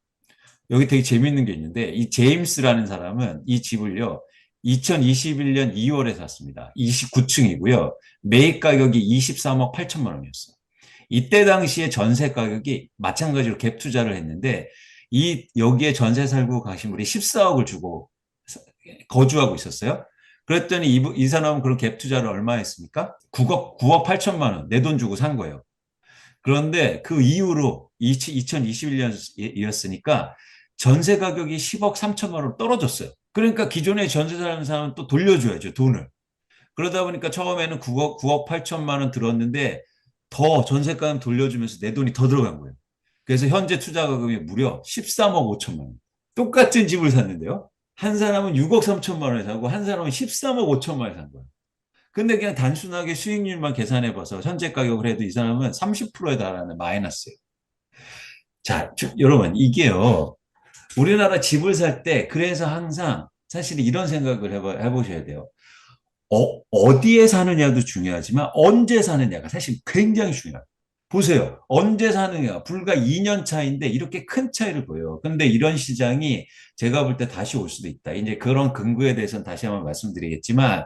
여기 되게 재밌는 게 있는데 이 제임스라는 사람은 이 집을요 2021년 2월에 샀습니다. 29층이고요. 매입 가격이 23억 8천만 원이었어요. 이때 당시에 전세 가격이 마찬가지로 갭 투자를 했는데 여기에 전세 살고 가신 분이 14억을 주고 거주하고 있었어요. 그랬더니 이 사람은 그런 갭 투자를 얼마 했습니까? 9억 8천만 원 내 돈 주고 산 거예요. 그런데 그 이후로 2021년이었으니까 전세 가격이 10억 3천만 원 떨어졌어요. 그러니까 기존에 전세 사는 사람은 또 돌려줘야죠, 돈을. 그러다 보니까 처음에는 9억 8천만 원 들었는데 더 전세가는 돌려주면서 내 돈이 더 들어간 거예요. 그래서 현재 투자 자금이 무려 13억 5천만 원. 똑같은 집을 샀는데요. 한 사람은 6억 3천만 원에 사고 한 사람은 13억 5천만 원에 산 거예요. 근데 그냥 단순하게 수익률만 계산해 봐서 현재 가격을 해도 이 사람은 30%에 달하는 마이너스예요. 자, 여러분 이게요. 우리나라 집을 살 때 그래서 항상 사실 이런 생각을 해보셔야 돼요. 어디에 사느냐도 중요하지만 언제 사느냐가 사실 굉장히 중요해요. 보세요. 언제 사느냐. 불과 2년 차인데 이렇게 큰 차이를 보여요. 근데 이런 시장이 제가 볼 때 다시 올 수도 있다. 이제 그런 근거에 대해서는 다시 한번 말씀드리겠지만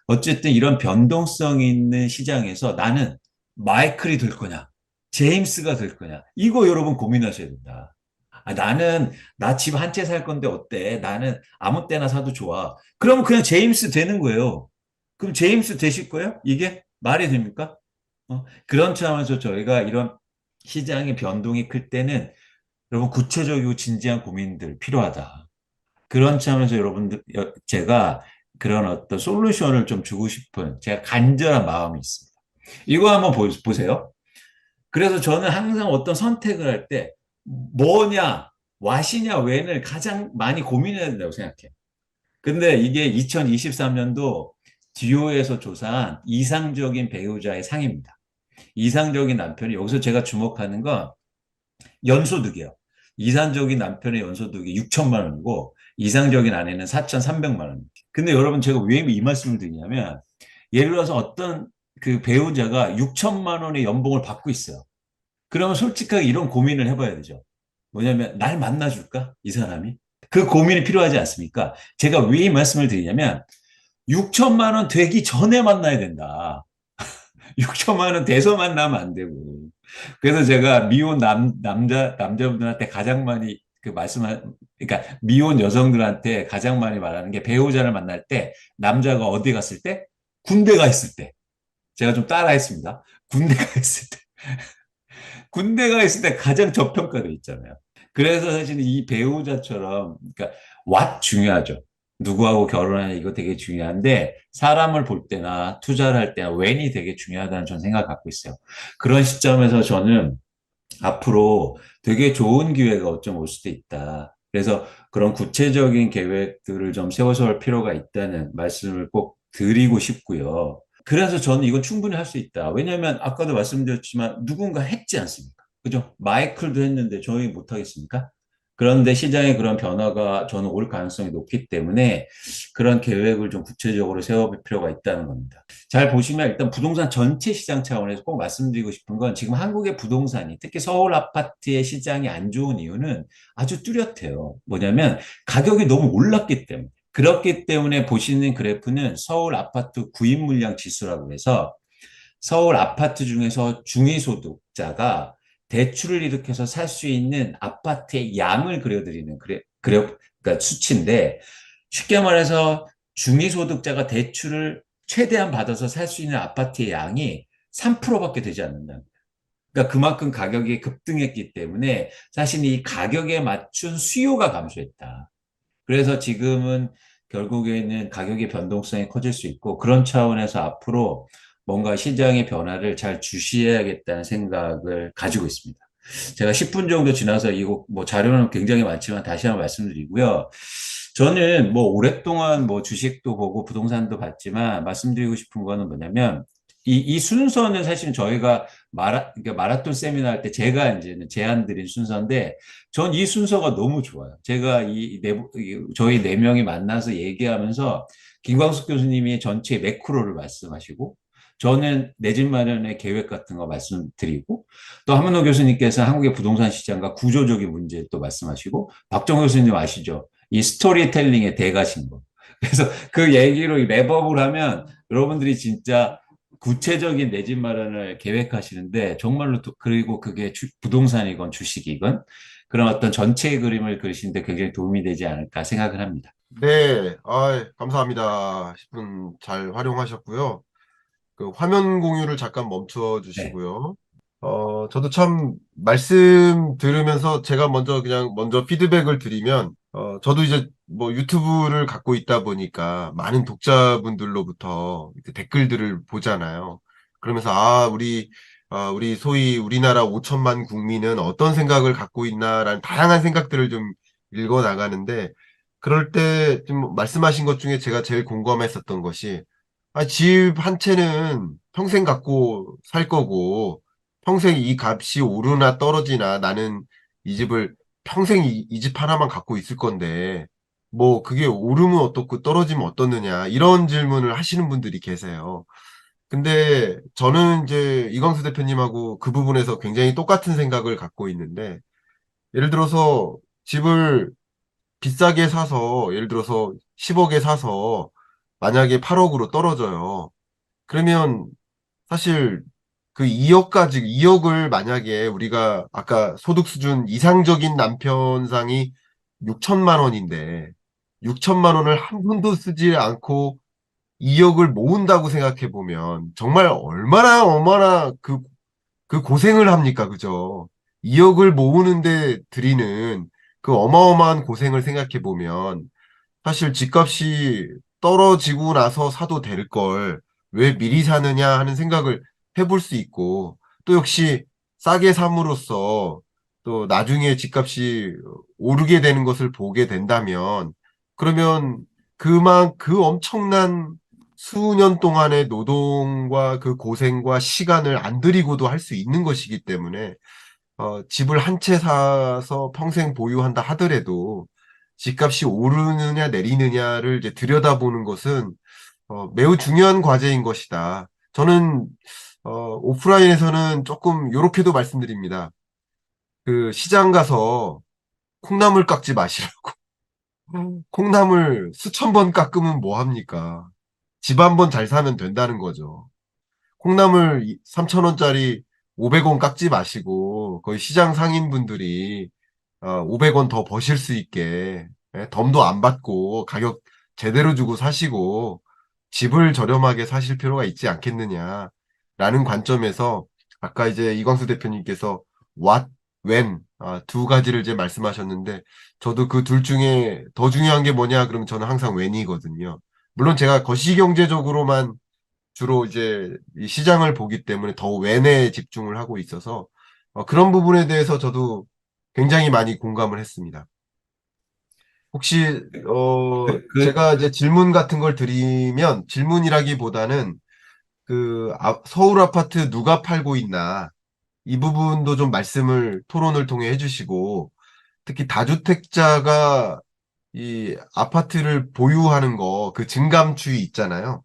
어쨌든 이런 변동성 있는 시장에서 나는 마이클이 될 거냐, 제임스가 될 거냐. 이거 여러분 고민하셔야 된다. 나 집 한 채 살 건데 어때? 나는 아무 때나 사도 좋아. 그러면 그냥 제임스 되는 거예요. 그럼 제임스 되실 거예요? 이게 말이 됩니까? 그런 차원에서 저희가 이런 시장의 변동이 클 때는 여러분 구체적이고 진지한 고민들 필요하다. 그런 차원에서 여러분들, 제가 그런 어떤 솔루션을 좀 주고 싶은 제가 간절한 마음이 있습니다. 이거 한번 보세요. 그래서 저는 항상 어떤 선택을 할 때 뭐냐, 왓이냐, 웬을 가장 많이 고민해야 된다고 생각해요. 근데 이게 2023년도 듀오에서 조사한 이상적인 배우자의 상입니다. 이상적인 남편이 여기서 제가 주목하는 건 연소득이에요. 이상적인 남편의 연소득이 6천만 원이고 이상적인 아내는 4,300만 원. 근데 여러분 제가 왜 이 말씀을 드리냐면 예를 들어서 어떤 그 배우자가 6천만 원의 연봉을 받고 있어요. 그러면 솔직하게 이런 고민을 해봐야 되죠. 뭐냐면 날 만나줄까? 이 사람이? 그 고민이 필요하지 않습니까? 제가 왜 이 말씀을 드리냐면 6천만 원 되기 전에 만나야 된다. 6천만 원 돼서 만나면 안 되고. 그래서 제가 미혼 남자분들한테 가장 많이 그러니까 미혼 여성들한테 가장 많이 말하는 게 배우자를 만날 때 남자가 어디 갔을 때? 군대 가 있을 때. 제가 좀 따라 했습니다. 군대 가 있을 때. 군대 가 있을 때 가장 저평가돼 있잖아요. 그래서 사실 이 배우자처럼, 그러니까 중요하죠. 누구하고 결혼하냐 이거 되게 중요한데 사람을 볼 때나 투자를 할 때나 웬이 되게 중요하다는 저는 생각을 갖고 있어요. 그런 시점에서 저는 앞으로 되게 좋은 기회가 어쩜 올 수도 있다. 그래서 그런 구체적인 계획들을 좀 세워서 할 필요가 있다는 말씀을 꼭 드리고 싶고요. 그래서 저는 이건 충분히 할 수 있다. 왜냐하면 아까도 말씀드렸지만 누군가 했지 않습니까? 그죠? 마이클도 했는데 저희 못 하겠습니까? 그런데 시장의 그런 변화가 저는 올 가능성이 높기 때문에 그런 계획을 좀 구체적으로 세워볼 필요가 있다는 겁니다. 잘 보시면 일단 부동산 전체 시장 차원에서 꼭 말씀드리고 싶은 건 지금 한국의 부동산이 특히 서울 아파트의 시장이 안 좋은 이유는 아주 뚜렷해요. 뭐냐면 가격이 너무 올랐기 때문에. 그렇기 때문에 보시는 그래프는 서울 아파트 구입 물량 지수라고 해서 서울 아파트 중에서 중위소득자가 대출을 일으켜서 살 수 있는 아파트의 양을 그려드리는 그러니까 수치인데 쉽게 말해서 중위소득자가 대출을 최대한 받아서 살 수 있는 아파트의 양이 3%밖에 되지 않는다. 그러니까 그만큼 가격이 급등했기 때문에 사실 이 가격에 맞춘 수요가 감소했다. 그래서 지금은 결국에는 가격의 변동성이 커질 수 있고 그런 차원에서 앞으로 뭔가 시장의 변화를 잘 주시해야겠다는 생각을 가지고 있습니다. 제가 10분 정도 지나서 이거 뭐 자료는 굉장히 많지만 다시 한번 말씀드리고요. 저는 뭐 오랫동안 뭐 주식도 보고 부동산도 봤지만 말씀드리고 싶은 거는 뭐냐면 이 순서는 사실 저희가 그러니까 마라톤 세미나 할 때 제가 이제는 제안 드린 순서인데 전 이 순서가 너무 좋아요. 제가 저희 네 명이 만나서 얘기하면서 김광숙 교수님이 전체 매크로를 말씀하시고 저는 내 집 마련의 계획 같은 거 말씀드리고 또 한문호 교수님께서 한국의 부동산 시장과 구조적인 문제 또 말씀하시고 박정 교수님 아시죠? 이 스토리텔링의 대가신 거. 그래서 그 얘기로 랩업을 하면 여러분들이 진짜 구체적인 내 집 마련을 계획하시는데 정말로 그리고 그게 부동산이건 주식이건 그런 어떤 전체의 그림을 그리시는데 굉장히 도움이 되지 않을까 생각을 합니다. 네, 감사합니다. 10분 잘 활용하셨고요. 그 화면 공유를 잠깐 멈춰 네. 주시고요. 저도 참 말씀 들으면서 제가 먼저 피드백을 드리면, 저도 이제 뭐 유튜브를 갖고 있다 보니까 많은 독자분들로부터 이렇게 댓글들을 보잖아요. 그러면서, 우리 소위 우리나라 5천만 국민은 어떤 생각을 갖고 있나라는 다양한 생각들을 좀 읽어 나가는데, 그럴 때 좀 말씀하신 것 중에 제가 제일 공감했었던 것이, 집 한 채는 평생 갖고 살 거고, 평생 이 값이 오르나 떨어지나 나는 이 집을 평생 이 집 하나만 갖고 있을 건데, 뭐 그게 오르면 어떻고 떨어지면 어떻느냐, 이런 질문을 하시는 분들이 계세요. 근데 저는 이제 이광수 대표님하고 그 부분에서 굉장히 똑같은 생각을 갖고 있는데, 예를 들어서 집을 비싸게 사서, 예를 들어서 10억에 사서 만약에 8억으로 떨어져요. 그러면 사실 그 2억을 만약에 우리가 아까 소득 수준 이상적인 남편상이 6천만 원인데 6천만 원을 한 푼도 쓰지 않고 2억을 모은다고 생각해 보면 정말 얼마나 그 고생을 합니까? 그죠? 2억을 모으는데 들이는 그 어마어마한 고생을 생각해 보면 사실 집값이 떨어지고 나서 사도 될 걸 왜 미리 사느냐 하는 생각을 해볼 수 있고 또 역시 싸게 삼으로써 또 나중에 집값이 오르게 되는 것을 보게 된다면 그러면 그 엄청난 수년 동안의 노동과 그 고생과 시간을 안 들이고도 할 수 있는 것이기 때문에 집을 한 채 사서 평생 보유한다 하더라도 집값이 오르느냐 내리느냐를 이제 들여다보는 것은 매우 중요한 과제인 것이다. 저는 오프라인에서는 조금 요렇게도 말씀드립니다. 그 시장 가서 콩나물 깎지 마시라고. 콩나물 수천 번 깎으면 뭐 합니까? 집 한 번 잘 사면 된다는 거죠. 콩나물 3,000원짜리 500원 깎지 마시고 거의 시장 상인분들이 500원 더 버실 수 있게 덤도 안 받고 가격 제대로 주고 사시고 집을 저렴하게 사실 필요가 있지 않겠느냐라는 관점에서 아까 이제 이광수 대표님께서 what, when 두 가지를 이제 말씀하셨는데 저도 그 둘 중에 더 중요한 게 뭐냐 그러면 저는 항상 when이거든요. 물론 제가 거시경제적으로만 주로 이제 이 시장을 보기 때문에 더 외내에 집중을 하고 있어서 그런 부분에 대해서 저도 굉장히 많이 공감을 했습니다. 혹시 그, 제가 이제 질문 같은 걸 드리면 질문이라기보다는 서울 아파트 누가 팔고 있나 이 부분도 좀 말씀을 토론을 통해 해주시고 특히 다주택자가 이 아파트를 보유하는 거 그 증감추이 있잖아요.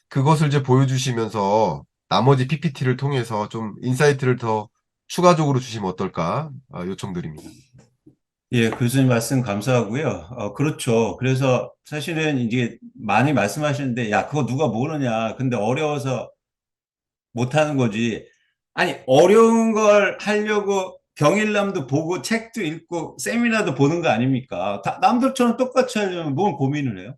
그것을 이제 보여주시면서 나머지 PPT를 통해서 좀 인사이트를 더 추가적으로 주시면 어떨까 요청드립니다. 예, 교수님 말씀 감사하고요. 그렇죠. 그래서 사실은 이제 많이 말씀하시는데, 야, 그거 누가 모르냐. 근데 어려워서 못하는 거지. 아니, 어려운 걸 하려고 경일남도 보고 책도 읽고 세미나도 보는 거 아닙니까? 남들처럼 똑같이 하려면 뭔 고민을 해요?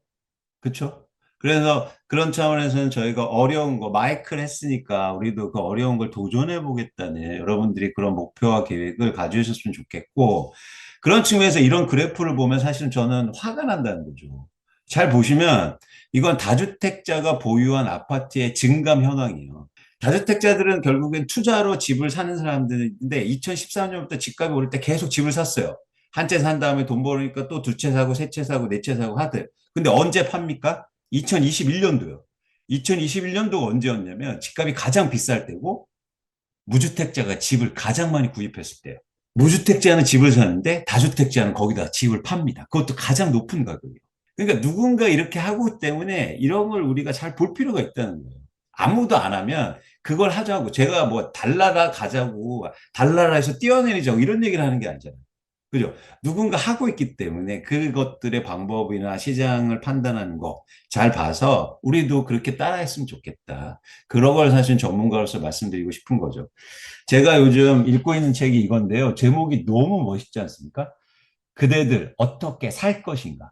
그쵸? 그래서 그런 차원에서는 저희가 어려운 거, 마이크를 했으니까 우리도 그 어려운 걸 도전해 보겠다는 여러분들이 그런 목표와 계획을 가지셨으면 좋겠고, 그런 측면에서 이런 그래프를 보면 사실은 저는 화가 난다는 거죠. 잘 보시면 이건 다주택자가 보유한 아파트의 증감 현황이에요. 다주택자들은 결국엔 투자로 집을 사는 사람들인데 2013년부터 집값이 오를 때 계속 집을 샀어요. 한 채 산 다음에 돈 벌으니까 또 두 채 사고 세 채 사고 네 채 사고 하듯. 근데 언제 팝니까? 2021년도요. 2021년도가 언제였냐면 집값이 가장 비쌀 때고 무주택자가 집을 가장 많이 구입했을 때요. 무주택자는 집을 사는데 다주택자는 거기다 집을 팝니다. 그것도 가장 높은 가격이에요. 그러니까 누군가 이렇게 하고 때문에 이런 걸 우리가 잘 볼 필요가 있다는 거예요. 아무도 안 하면 그걸 하자고 제가 뭐 달나라 가자고 달나라에서 뛰어내리자고 이런 얘기를 하는 게 아니잖아요. 그죠? 누군가 하고 있기 때문에 그것들의 방법이나 시장을 판단하는 거 잘 봐서 우리도 그렇게 따라했으면 좋겠다. 그런 걸 사실 전문가로서 말씀드리고 싶은 거죠. 제가 요즘 읽고 있는 책이 이건데요. 제목이 너무 멋있지 않습니까? 그대들 어떻게 살 것인가?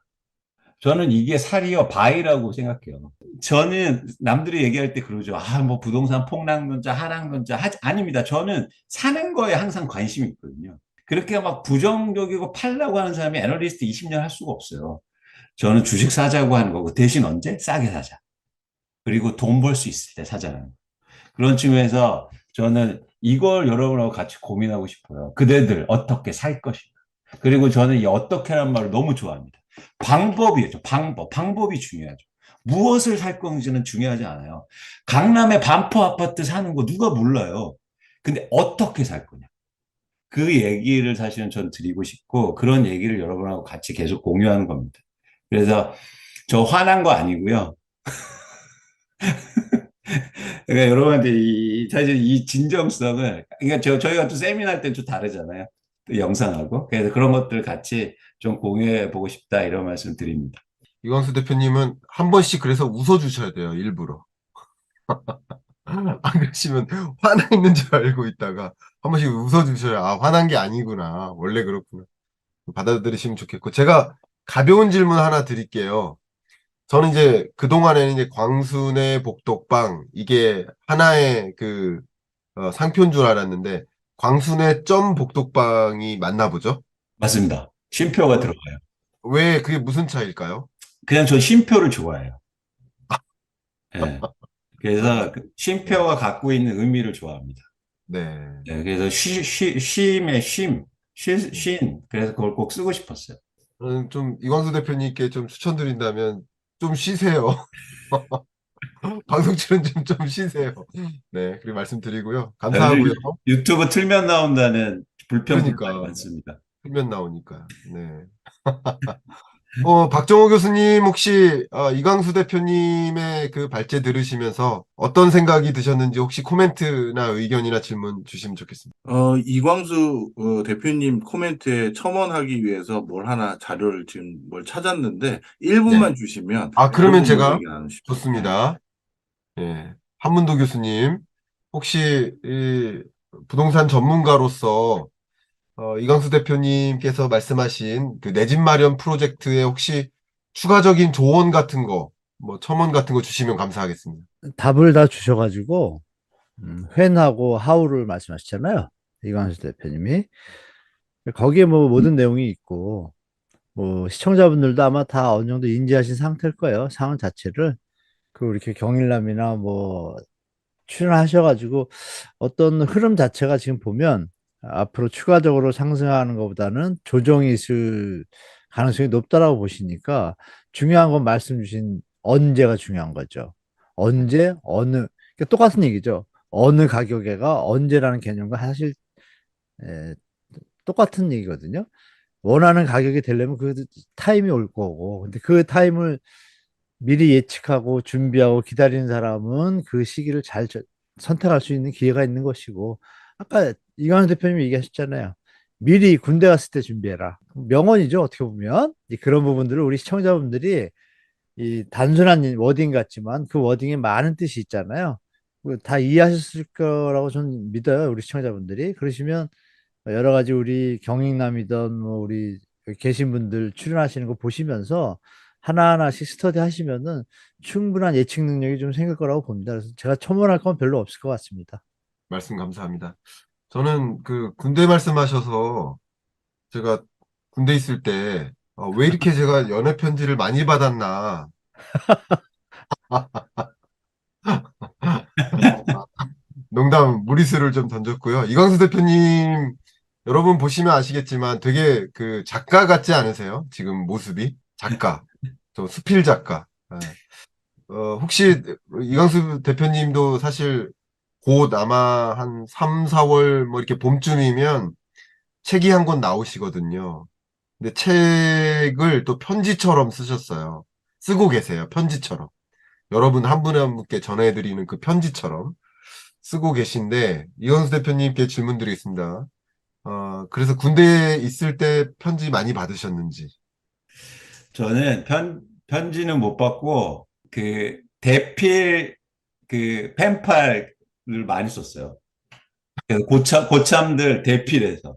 저는 이게 살이요, 바이라고 생각해요. 저는 남들이 얘기할 때 그러죠. 아, 뭐 부동산 폭락론자, 하락론자. 아닙니다. 저는 사는 거에 항상 관심이 있거든요. 그렇게 막 부정적이고 팔라고 하는 사람이 애널리스트 20년 할 수가 없어요. 저는 주식 사자고 하는 거고 대신 언제? 싸게 사자. 그리고 돈 벌 수 있을 때 사자는 거. 그런 측면에서 저는 이걸 여러분하고 같이 고민하고 싶어요. 그대들 어떻게 살 것인가. 그리고 저는 이 어떻게란 말을 너무 좋아합니다. 방법이죠. 방법이 중요하죠. 무엇을 살 건지는 중요하지 않아요. 강남의 반포 아파트 사는 거 누가 몰라요. 근데 어떻게 살 거냐. 그 얘기를 사실은 전 드리고 싶고 그런 얘기를 여러분하고 같이 계속 공유하는 겁니다. 그래서 저 화난 거 아니고요. 그러니까 여러분한테 사실 이 진정성을, 그러니까 저희가 또 세미나 할 때 좀 다르잖아요. 또 영상하고. 그래서 그런 것들 같이 좀 공유해 보고 싶다, 이런 말씀 드립니다. 이광수 대표님은 한 번씩 그래서 웃어주셔야 돼요, 일부러. 안 그러시면 화나 있는 줄 알고 있다가 한 번씩 웃어주셔야, 아, 화난 게 아니구나. 원래 그렇구나. 받아들이시면 좋겠고. 제가 가벼운 질문 하나 드릴게요. 저는 이제 그동안에는 이제 광순의 복덕방, 이게 하나의 그 상표인 줄 알았는데, 광순의 점 복덕방이 맞나 보죠? 맞습니다. 쉼표가 들어가요. 왜 그게 무슨 차이일까요? 그냥 저 쉼표를 좋아해요. 예. 그래서 그 네. 쉼표가 갖고 있는 의미를 좋아합니다. 네. 예, 그래서 쉼의 쉼, 쉰. 그래서 그걸 꼭 쓰고 싶었어요. 저는 좀 이광수 대표님께 좀 추천드린다면 좀 쉬세요. 방송 출연 좀 쉬세요. 네, 그리고 말씀드리고요. 아, 요즘 감사하고요. 유튜브 틀면 나온다는 불평들이 많이 그러니까 많습니다. 화면 나오니까. 네. 박정호 교수님 혹시 이광수 대표님의 그 발제 들으시면서 어떤 생각이 드셨는지 혹시 코멘트나 의견이나 질문 주시면 좋겠습니다. 이광수 대표님 코멘트에 첨언하기 위해서 뭘 하나 자료를 지금 뭘 찾았는데 네. 1분만 주시면 그 그러면 부분 제가 얘기 나누고 싶어요. 네. 좋습니다. 예. 한문도 교수님, 혹시 이 부동산 전문가로서 이광수 대표님께서 말씀하신 그 내 집 마련 프로젝트에 혹시 추가적인 조언 같은 거, 뭐 첨언 같은 거 주시면 감사하겠습니다. 답을 다 주셔가지고 when하고 how를 말씀하셨잖아요. 이광수 대표님이. 거기에 뭐 모든 내용이 있고 뭐 시청자분들도 아마 다 어느 정도 인지하신 상태일 거예요. 상황 자체를. 그 이렇게 경일남이나 뭐 출연하셔가지고 어떤 흐름 자체가 지금 보면 앞으로 추가적으로 상승하는 것보다는 조정이 있을 가능성이 높다라고 보시니까 중요한 건 말씀 주신 언제가 중요한 거죠. 언제, 어느, 그러니까 똑같은 얘기죠. 어느 가격에가 언제라는 개념과 사실 에, 똑같은 얘기거든요. 원하는 가격이 되려면 그 타임이 올 거고, 근데 그 타임을 미리 예측하고 준비하고 기다리는 사람은 그 시기를 잘 선택할 수 있는 기회가 있는 것이고, 아까 이광현 대표님이 얘기하셨잖아요. 미리 군대 갔을 때 준비해라. 명언이죠, 어떻게 보면. 그런 부분들을 우리 시청자분들이 이 단순한 워딩 같지만 그 워딩에 많은 뜻이 있잖아요. 다 이해하셨을 거라고 저는 믿어요, 우리 시청자분들이. 그러시면 여러 가지 우리 경익남이든 뭐 우리 여기 계신 분들 출연하시는 거 보시면서 하나하나씩 스터디 하시면은 충분한 예측 능력이 좀 생길 거라고 봅니다. 그래서 제가 첨언할 건 별로 없을 것 같습니다. 말씀 감사합니다. 저는 그 군대 말씀하셔서 제가 군대 있을 때, 왜 이렇게 제가 연애 편지를 많이 받았나. 농담, 무리수를 좀 던졌고요. 이광수 대표님, 여러분 보시면 아시겠지만 되게 그 작가 같지 않으세요? 지금 모습이? 작가. 저 수필 작가. 예. 혹시 이광수 대표님도 사실 곧 아마 한 3, 4월 뭐 이렇게 봄쯤이면 책이 한 권 나오시거든요. 근데 책을 또 편지처럼 쓰셨어요. 쓰고 계세요. 편지처럼. 여러분 한 분에 한 분께 전해드리는 그 편지처럼 쓰고 계신데, 이광수 대표님께 질문 드리겠습니다. 그래서 군대에 있을 때 편지 많이 받으셨는지. 저는 편지는 못 받고, 대필, 펜팔을 많이 썼어요. 그래서 고참들 대필해서.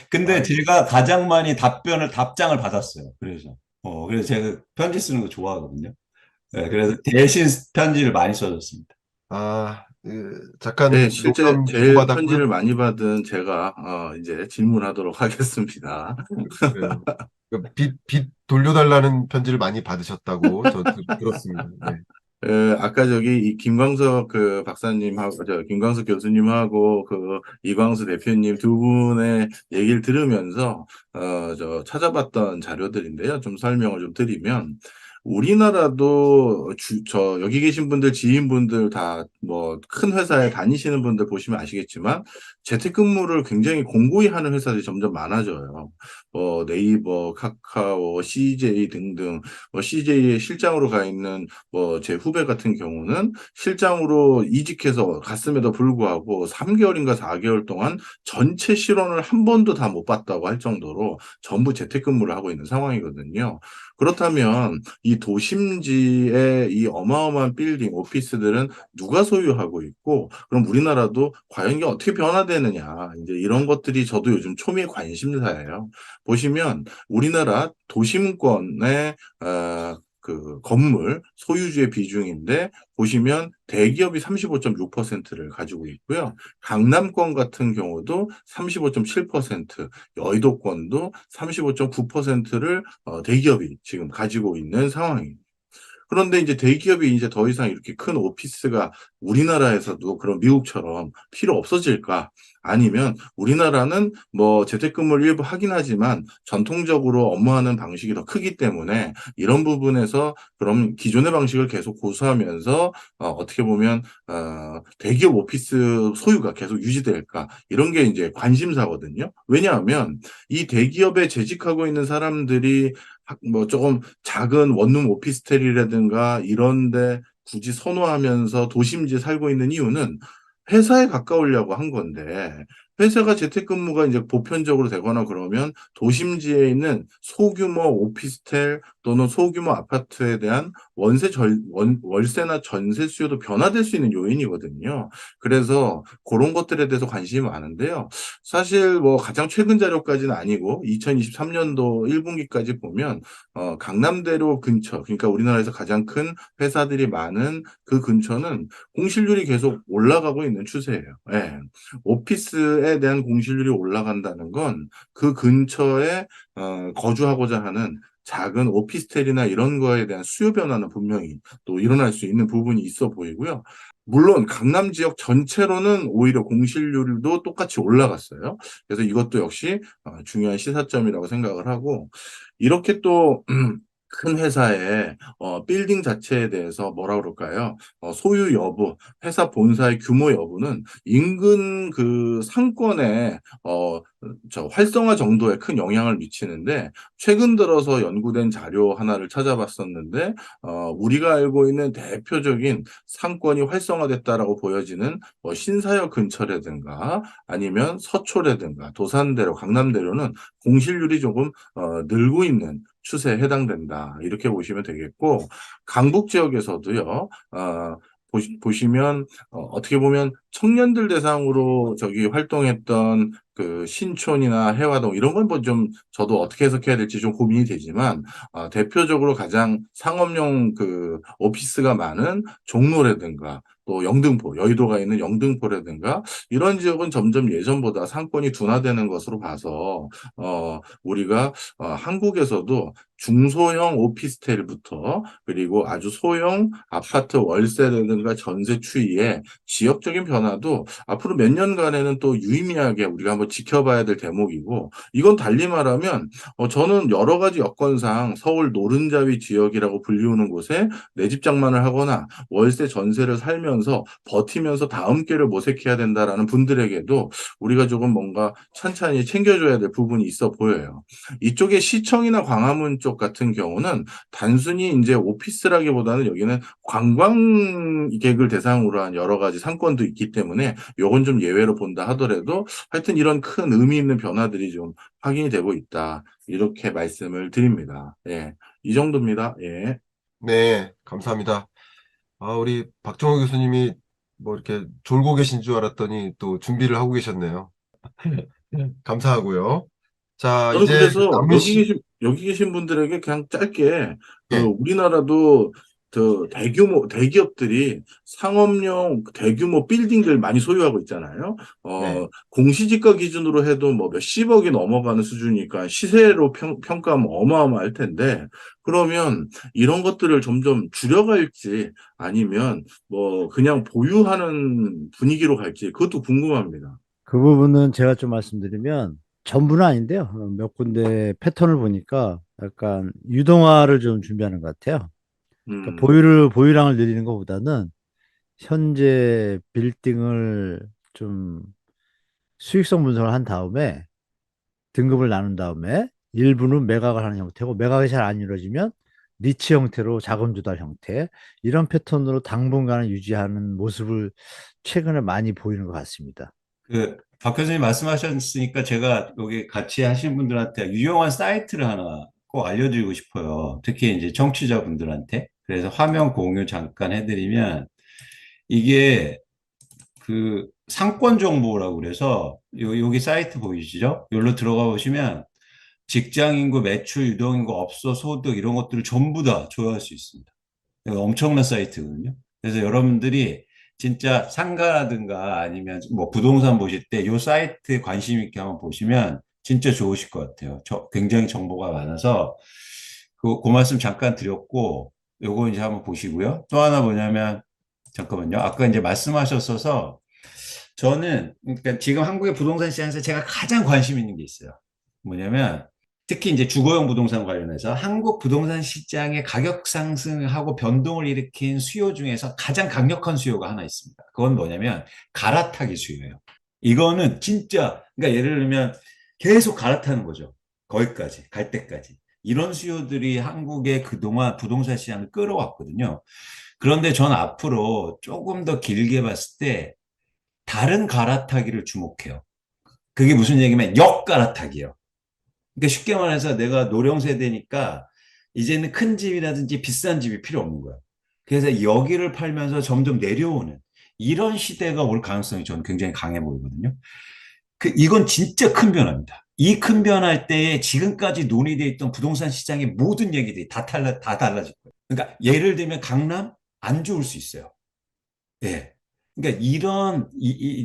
근데 아, 제가 가장 많이 답장을 받았어요. 그래서 제가 편지 쓰는 거 좋아하거든요. 네, 그래서 대신 편지를 많이 써줬습니다. 잠깐 네, 실제 농담 제일 주고받았고요. 편지를 많이 받은 제가 이제 질문하도록 하겠습니다. 그래요. 빚 돌려달라는 편지를 많이 받으셨다고 저 들었습니다. 네. 아까 저기 이 김광석 그 박사님하고 저 김광석 교수님하고 그 이광수 대표님 두 분의 얘기를 들으면서 저 찾아봤던 자료들인데요. 좀 설명을 좀 드리면 우리나라도 저 여기 계신 분들 지인분들 다 뭐 큰 회사에 다니시는 분들 보시면 아시겠지만 재택근무를 굉장히 공고히 하는 회사들이 점점 많아져요. 네이버, 카카오, CJ 등등 CJ의 실장으로 가 있는 제 후배 같은 경우는 실장으로 이직해서 갔음에도 불구하고 3개월인가 4개월 동안 전체 실원을 한 번도 다 못 봤다고 할 정도로 전부 재택근무를 하고 있는 상황이거든요. 그렇다면 이 도심지의 이 어마어마한 빌딩, 오피스들은 누가 소유하고 있고, 그럼 우리나라도 과연 이게 어떻게 변화되느냐. 이제 이런 것들이 저도 요즘 초미의 관심사예요. 보시면 우리나라 도심권의 그 건물 소유주의 비중인데 보시면 대기업이 35.6%를 가지고 있고요. 강남권 같은 경우도 35.7%, 여의도권도 35.9%를 대기업이 지금 가지고 있는 상황입니다. 그런데 이제 대기업이 이제 더 이상 이렇게 큰 오피스가 우리나라에서도 그런 미국처럼 필요 없어질까? 아니면 우리나라는 뭐 재택근무를 일부 하긴 하지만 전통적으로 업무하는 방식이 더 크기 때문에 이런 부분에서 그럼 기존의 방식을 계속 고수하면서 어떻게 보면 대기업 오피스 소유가 계속 유지될까? 이런 게 이제 관심사거든요. 왜냐하면 이 대기업에 재직하고 있는 사람들이 뭐 조금 작은 원룸 오피스텔이라든가 이런데 굳이 선호하면서 도심지에 살고 있는 이유는 회사에 가까우려고 한 건데 회사가 재택근무가 이제 보편적으로 되거나 그러면 도심지에 있는 소규모 오피스텔 또는 소규모 아파트에 대한 월세나 전세 수요도 변화될 수 있는 요인이거든요. 그래서 그런 것들에 대해서 관심이 많은데요. 사실 뭐 가장 최근 자료까지는 아니고 2023년도 1분기까지 보면 강남대로 근처, 그러니까 우리나라에서 가장 큰 회사들이 많은 그 근처는 공실률이 계속 올라가고 있는 추세예요. 예. 오피스에 대한 공실률이 올라간다는 건 그 근처에 거주하고자 하는 작은 오피스텔이나 이런 거에 대한 수요 변화는 분명히 또 일어날 수 있는 부분이 있어 보이고요. 물론 강남 지역 전체로는 오히려 공실률도 똑같이 올라갔어요. 그래서 이것도 역시 중요한 시사점이라고 생각을 하고 이렇게 또 큰 회사의 빌딩 자체에 대해서 뭐라 그럴까요? 소유 여부, 회사 본사의 규모 여부는 인근 그 상권의 저 활성화 정도에 큰 영향을 미치는데 최근 들어서 연구된 자료 하나를 찾아봤었는데 우리가 알고 있는 대표적인 상권이 활성화됐다라고 보여지는 신사역 근처라든가 아니면 서초라든가 도산대로, 강남대로는 공실률이 조금 늘고 있는 추세에 해당된다. 이렇게 보시면 되겠고, 강북 지역에서도요, 보시면, 어떻게 보면 청년들 대상으로 저기 활동했던 그 신촌이나 해화동 이런 건 뭐 좀 저도 어떻게 해석해야 될지 좀 고민이 되지만 대표적으로 가장 상업용 그 오피스가 많은 종로라든가 또 영등포, 여의도가 있는 영등포라든가 이런 지역은 점점 예전보다 상권이 둔화되는 것으로 봐서 우리가 한국에서도 중소형 오피스텔부터 그리고 아주 소형 아파트 월세라든가 전세 추이에 지역적인 변화도 앞으로 몇 년간에는 또 유의미하게 우리가 한번 지켜봐야 될 대목이고 이건 달리 말하면 저는 여러 가지 여건상 서울 노른자위 지역이라고 불리우는 곳에 내 집 장만을 하거나 월세 전세를 살면서 버티면서 다음 기회를 모색해야 된다라는 분들에게도 우리가 조금 뭔가 찬찬히 챙겨줘야 될 부분이 있어 보여요. 이쪽에 시청이나 광화문 쪽 같은 경우는 단순히 이제 오피스라기보다는 여기는 관광객을 대상으로 한 여러 가지 상권도 있기 때문에 요건 좀 예외로 본다 하더라도 하여튼 이런 큰 의미 있는 변화들이 좀 확인이 되고 있다. 이렇게 말씀을 드립니다. 예. 이 정도입니다. 예. 네, 감사합니다. 우리 박정호 교수님이 뭐 이렇게 졸고 계신 줄 알았더니 또 준비를 하고 계셨네요. 감사하고요. 자, 저는 이제 그래서 남은 여기 계신 분들에게 그냥 짧게 그 예, 우리나라도 그 대규모 대기업들이 상업용 대규모 빌딩들 많이 소유하고 있잖아요. 네. 공시지가 기준으로 해도 뭐 몇십억이 넘어가는 수준이니까 시세로 평가하면 어마어마할 텐데 그러면 이런 것들을 점점 줄여갈지 아니면 뭐 그냥 보유하는 분위기로 갈지 그것도 궁금합니다. 그 부분은 제가 좀 말씀드리면 전부는 아닌데요. 몇 군데 패턴을 보니까 약간 유동화를 좀 준비하는 것 같아요. 그러니까 음, 보유량을 늘리는 것보다는 현재 빌딩을 좀 수익성 분석을 한 다음에 등급을 나눈 다음에 일부는 매각을 하는 형태고 매각이 잘 안 이루어지면 리츠 형태로 자금 조달 형태 이런 패턴으로 당분간은 유지하는 모습을 최근에 많이 보이는 것 같습니다. 박 교수님 말씀하셨으니까 제가 여기 같이 하신 분들한테 유용한 사이트를 하나 꼭 알려드리고 싶어요. 특히 이제 청취자분들한테. 그래서 화면 공유 잠깐 해드리면 이게 그 상권 정보라고 그래서 여기 사이트 보이시죠? 여기로 들어가 보시면 직장 인구, 매출, 유동 인구, 업소, 소득 이런 것들을 전부 다 조회할 수 있습니다. 이거 엄청난 사이트거든요. 그래서 여러분들이 진짜 상가라든가 아니면 뭐 부동산 보실 때 이 사이트 관심 있게 한번 보시면 진짜 좋으실 것 같아요. 굉장히 정보가 많아서 그 말씀 잠깐 드렸고 요거 이제 한번 보시고요. 또 하나 뭐냐면 잠깐만요. 아까 이제 말씀하셨어서 저는 그러니까 지금 한국의 부동산 시장에서 제가 가장 관심 있는 게 있어요. 뭐냐면 특히 이제 주거용 부동산 관련해서 한국 부동산 시장의 가격 상승하고 변동을 일으킨 수요 중에서 가장 강력한 수요가 하나 있습니다. 그건 뭐냐면 갈아타기 수요예요. 이거는 진짜 그러니까 예를 들면 계속 갈아타는 거죠. 거기까지 갈 때까지. 이런 수요들이 한국의 그동안 부동산 시장을 끌어왔거든요. 그런데 전 앞으로 조금 더 길게 봤을 때 다른 갈아타기를 주목해요. 그게 무슨 얘기냐면 역갈아타기요. 그러니까 쉽게 말해서 내가 노령 세대니까 이제는 큰 집이라든지 비싼 집이 필요 없는 거야. 그래서 여기를 팔면서 점점 내려오는 이런 시대가 올 가능성이 저는 굉장히 강해 보이거든요. 이건 진짜 큰 변화입니다. 이 큰 변화할 때에 지금까지 논의되어 있던 부동산 시장의 모든 얘기들이 다 달라질 거예요. 그러니까 예를 들면 강남 안 좋을 수 있어요. 예. 그러니까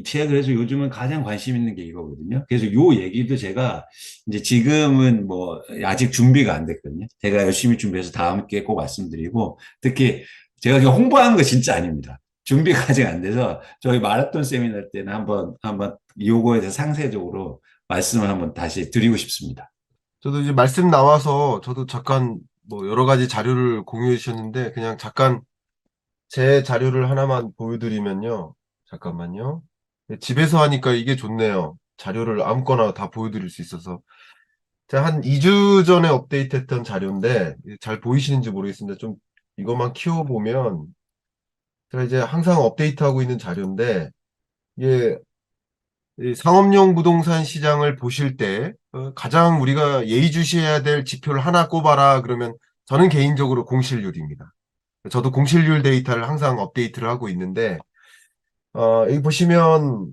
제가 그래서 요즘은 가장 관심 있는 게 이거거든요. 그래서 요 얘기도 제가 이제 지금은 뭐 아직 준비가 안 됐거든요. 제가 열심히 준비해서 다음 기회에 꼭 말씀드리고 특히 제가 지금 홍보하는 거 진짜 아닙니다. 준비가 아직 안 돼서 저희 마라톤 세미나 때는 한번 요거에 대해서 상세적으로 말씀을 한번 다시 드리고 싶습니다. 저도 이제 말씀 나와서 저도 잠깐 뭐 여러 가지 자료를 공유해 주셨는데 그냥 잠깐 제 자료를 하나만 보여드리면요. 잠깐만요. 네, 집에서 하니까 이게 좋네요. 자료를 아무거나 다 보여드릴 수 있어서. 제가 한 2주 전에 업데이트했던 자료인데 잘 보이시는지 모르겠습니다. 좀 이것만 키워보면 제가 이제 항상 업데이트하고 있는 자료인데 이게 이 상업용 부동산 시장을 보실 때 가장 우리가 예의주시해야 될 지표를 하나 꼽아라 그러면 저는 개인적으로 공실률입니다. 저도 공실률 데이터를 항상 업데이트를 하고 있는데 여기 보시면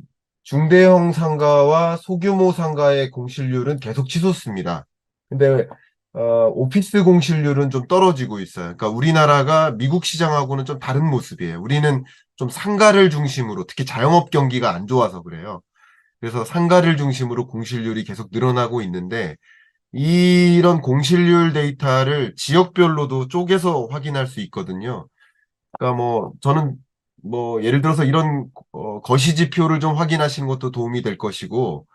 중대형 상가와 소규모 상가의 공실률은 계속 치솟습니다. 근데 오피스 공실률은 좀 떨어지고 있어요. 그러니까 우리나라가 미국 시장하고는 좀 다른 모습이에요. 우리는 좀 상가를 중심으로, 특히 자영업 경기가 안 좋아서 그래요. 그래서 상가를 중심으로 공실률이 계속 늘어나고 있는데, 이런 공실률 데이터를 지역별로도 쪼개서 확인할 수 있거든요. 그러니까 뭐 저는 뭐 예를 들어서 이런 거시지표를 좀 확인하시는 것도 도움이 될 것이고,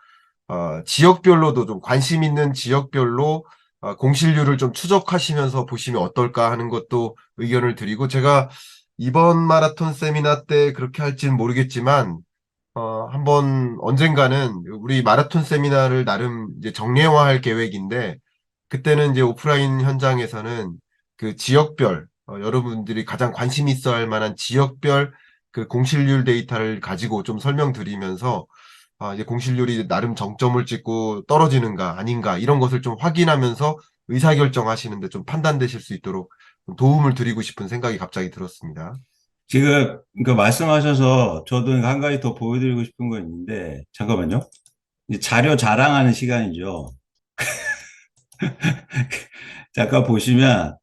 지역별로도 좀 관심 있는 지역별로 공실률을 좀 추적하시면서 보시면 어떨까 하는 것도 의견을 드리고, 제가 이번 마라톤 세미나 때 그렇게 할지는 모르겠지만 한번 언젠가는 우리 마라톤 세미나를 나름 이제 정례화할 계획인데, 그때는 이제 오프라인 현장에서는 그 지역별, 여러분들이 가장 관심 있어 할 만한 지역별 그 공실률 데이터를 가지고 좀 설명드리면서, 이제 공실률이 나름 정점을 찍고 떨어지는가 아닌가 이런 것을 좀 확인하면서 의사결정하시는데 좀 판단되실 수 있도록 좀 도움을 드리고 싶은 생각이 갑자기 들었습니다. 지금 그 말씀하셔서 저도 한 가지 더 보여드리고 싶은 거 있는데, 잠깐만요. 이제 자료 자랑하는 시간이죠. 잠깐 보시면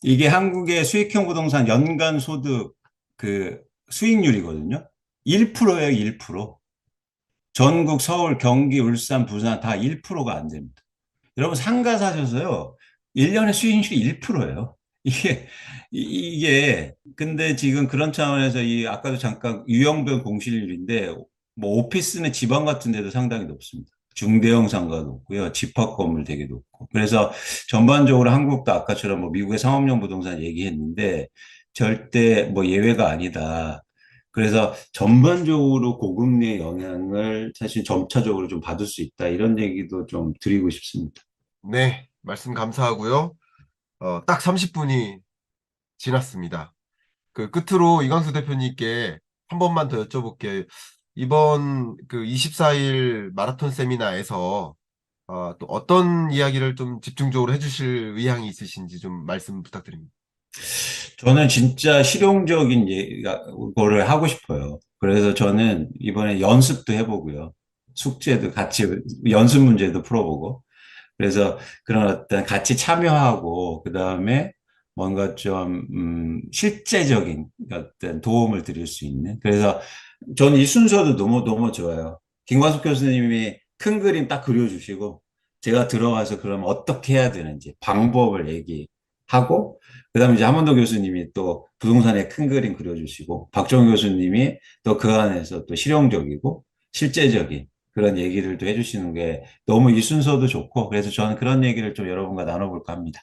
이게 한국의 수익형 부동산 연간 소득 그 수익률이거든요. 1%예요, 1%. 전국 서울, 경기, 울산, 부산 다 1%가 안 됩니다. 여러분 상가 사셔서요. 1년에 수익률이 1%예요. 이게 근데 지금 그런 차원에서 이 아까도 잠깐 유형별 공실률인데 뭐 오피스는 지방 같은 데도 상당히 높습니다. 중대형 상가도 높고요. 집합 건물 되게 높고. 그래서 전반적으로 한국도 아까처럼 뭐 미국의 상업용 부동산 얘기했는데 절대 뭐 예외가 아니다. 그래서 전반적으로 고금 내 영향을 사실 점차적으로 좀 받을 수 있다. 이런 얘기도 좀 드리고 싶습니다. 네, 말씀 감사하고요. 딱 30분이 지났습니다. 그 끝으로 이광수 대표님께 한 번만 더 여쭤볼게요. 이번 그 24일 마라톤 세미나에서 또 어떤 이야기를 좀 집중적으로 해주실 의향이 있으신지 좀 말씀 부탁드립니다. 저는 진짜 실용적인 거를 하고 싶어요. 그래서 저는 이번에 연습도 해보고요. 숙제도 같이 연습 문제도 풀어보고. 그래서 그런 어떤 같이 참여하고 그다음에 뭔가 좀 실제적인 어떤 도움을 드릴 수 있는. 그래서 저는 이 순서도 너무 좋아요. 김광석 교수님이 큰 그림 딱 그려주시고 제가 들어가서 그럼 어떻게 해야 되는지 방법을 얘기하고 그다음에 이제 한원도 교수님이 또 부동산의 큰 그림 그려주시고 박정희 교수님이 또 그 안에서 또 실용적이고 실제적인 그런 얘기를 또 해주시는 게 너무 이 순서도 좋고 그래서 저는 그런 얘기를 좀 여러분과 나눠볼까 합니다.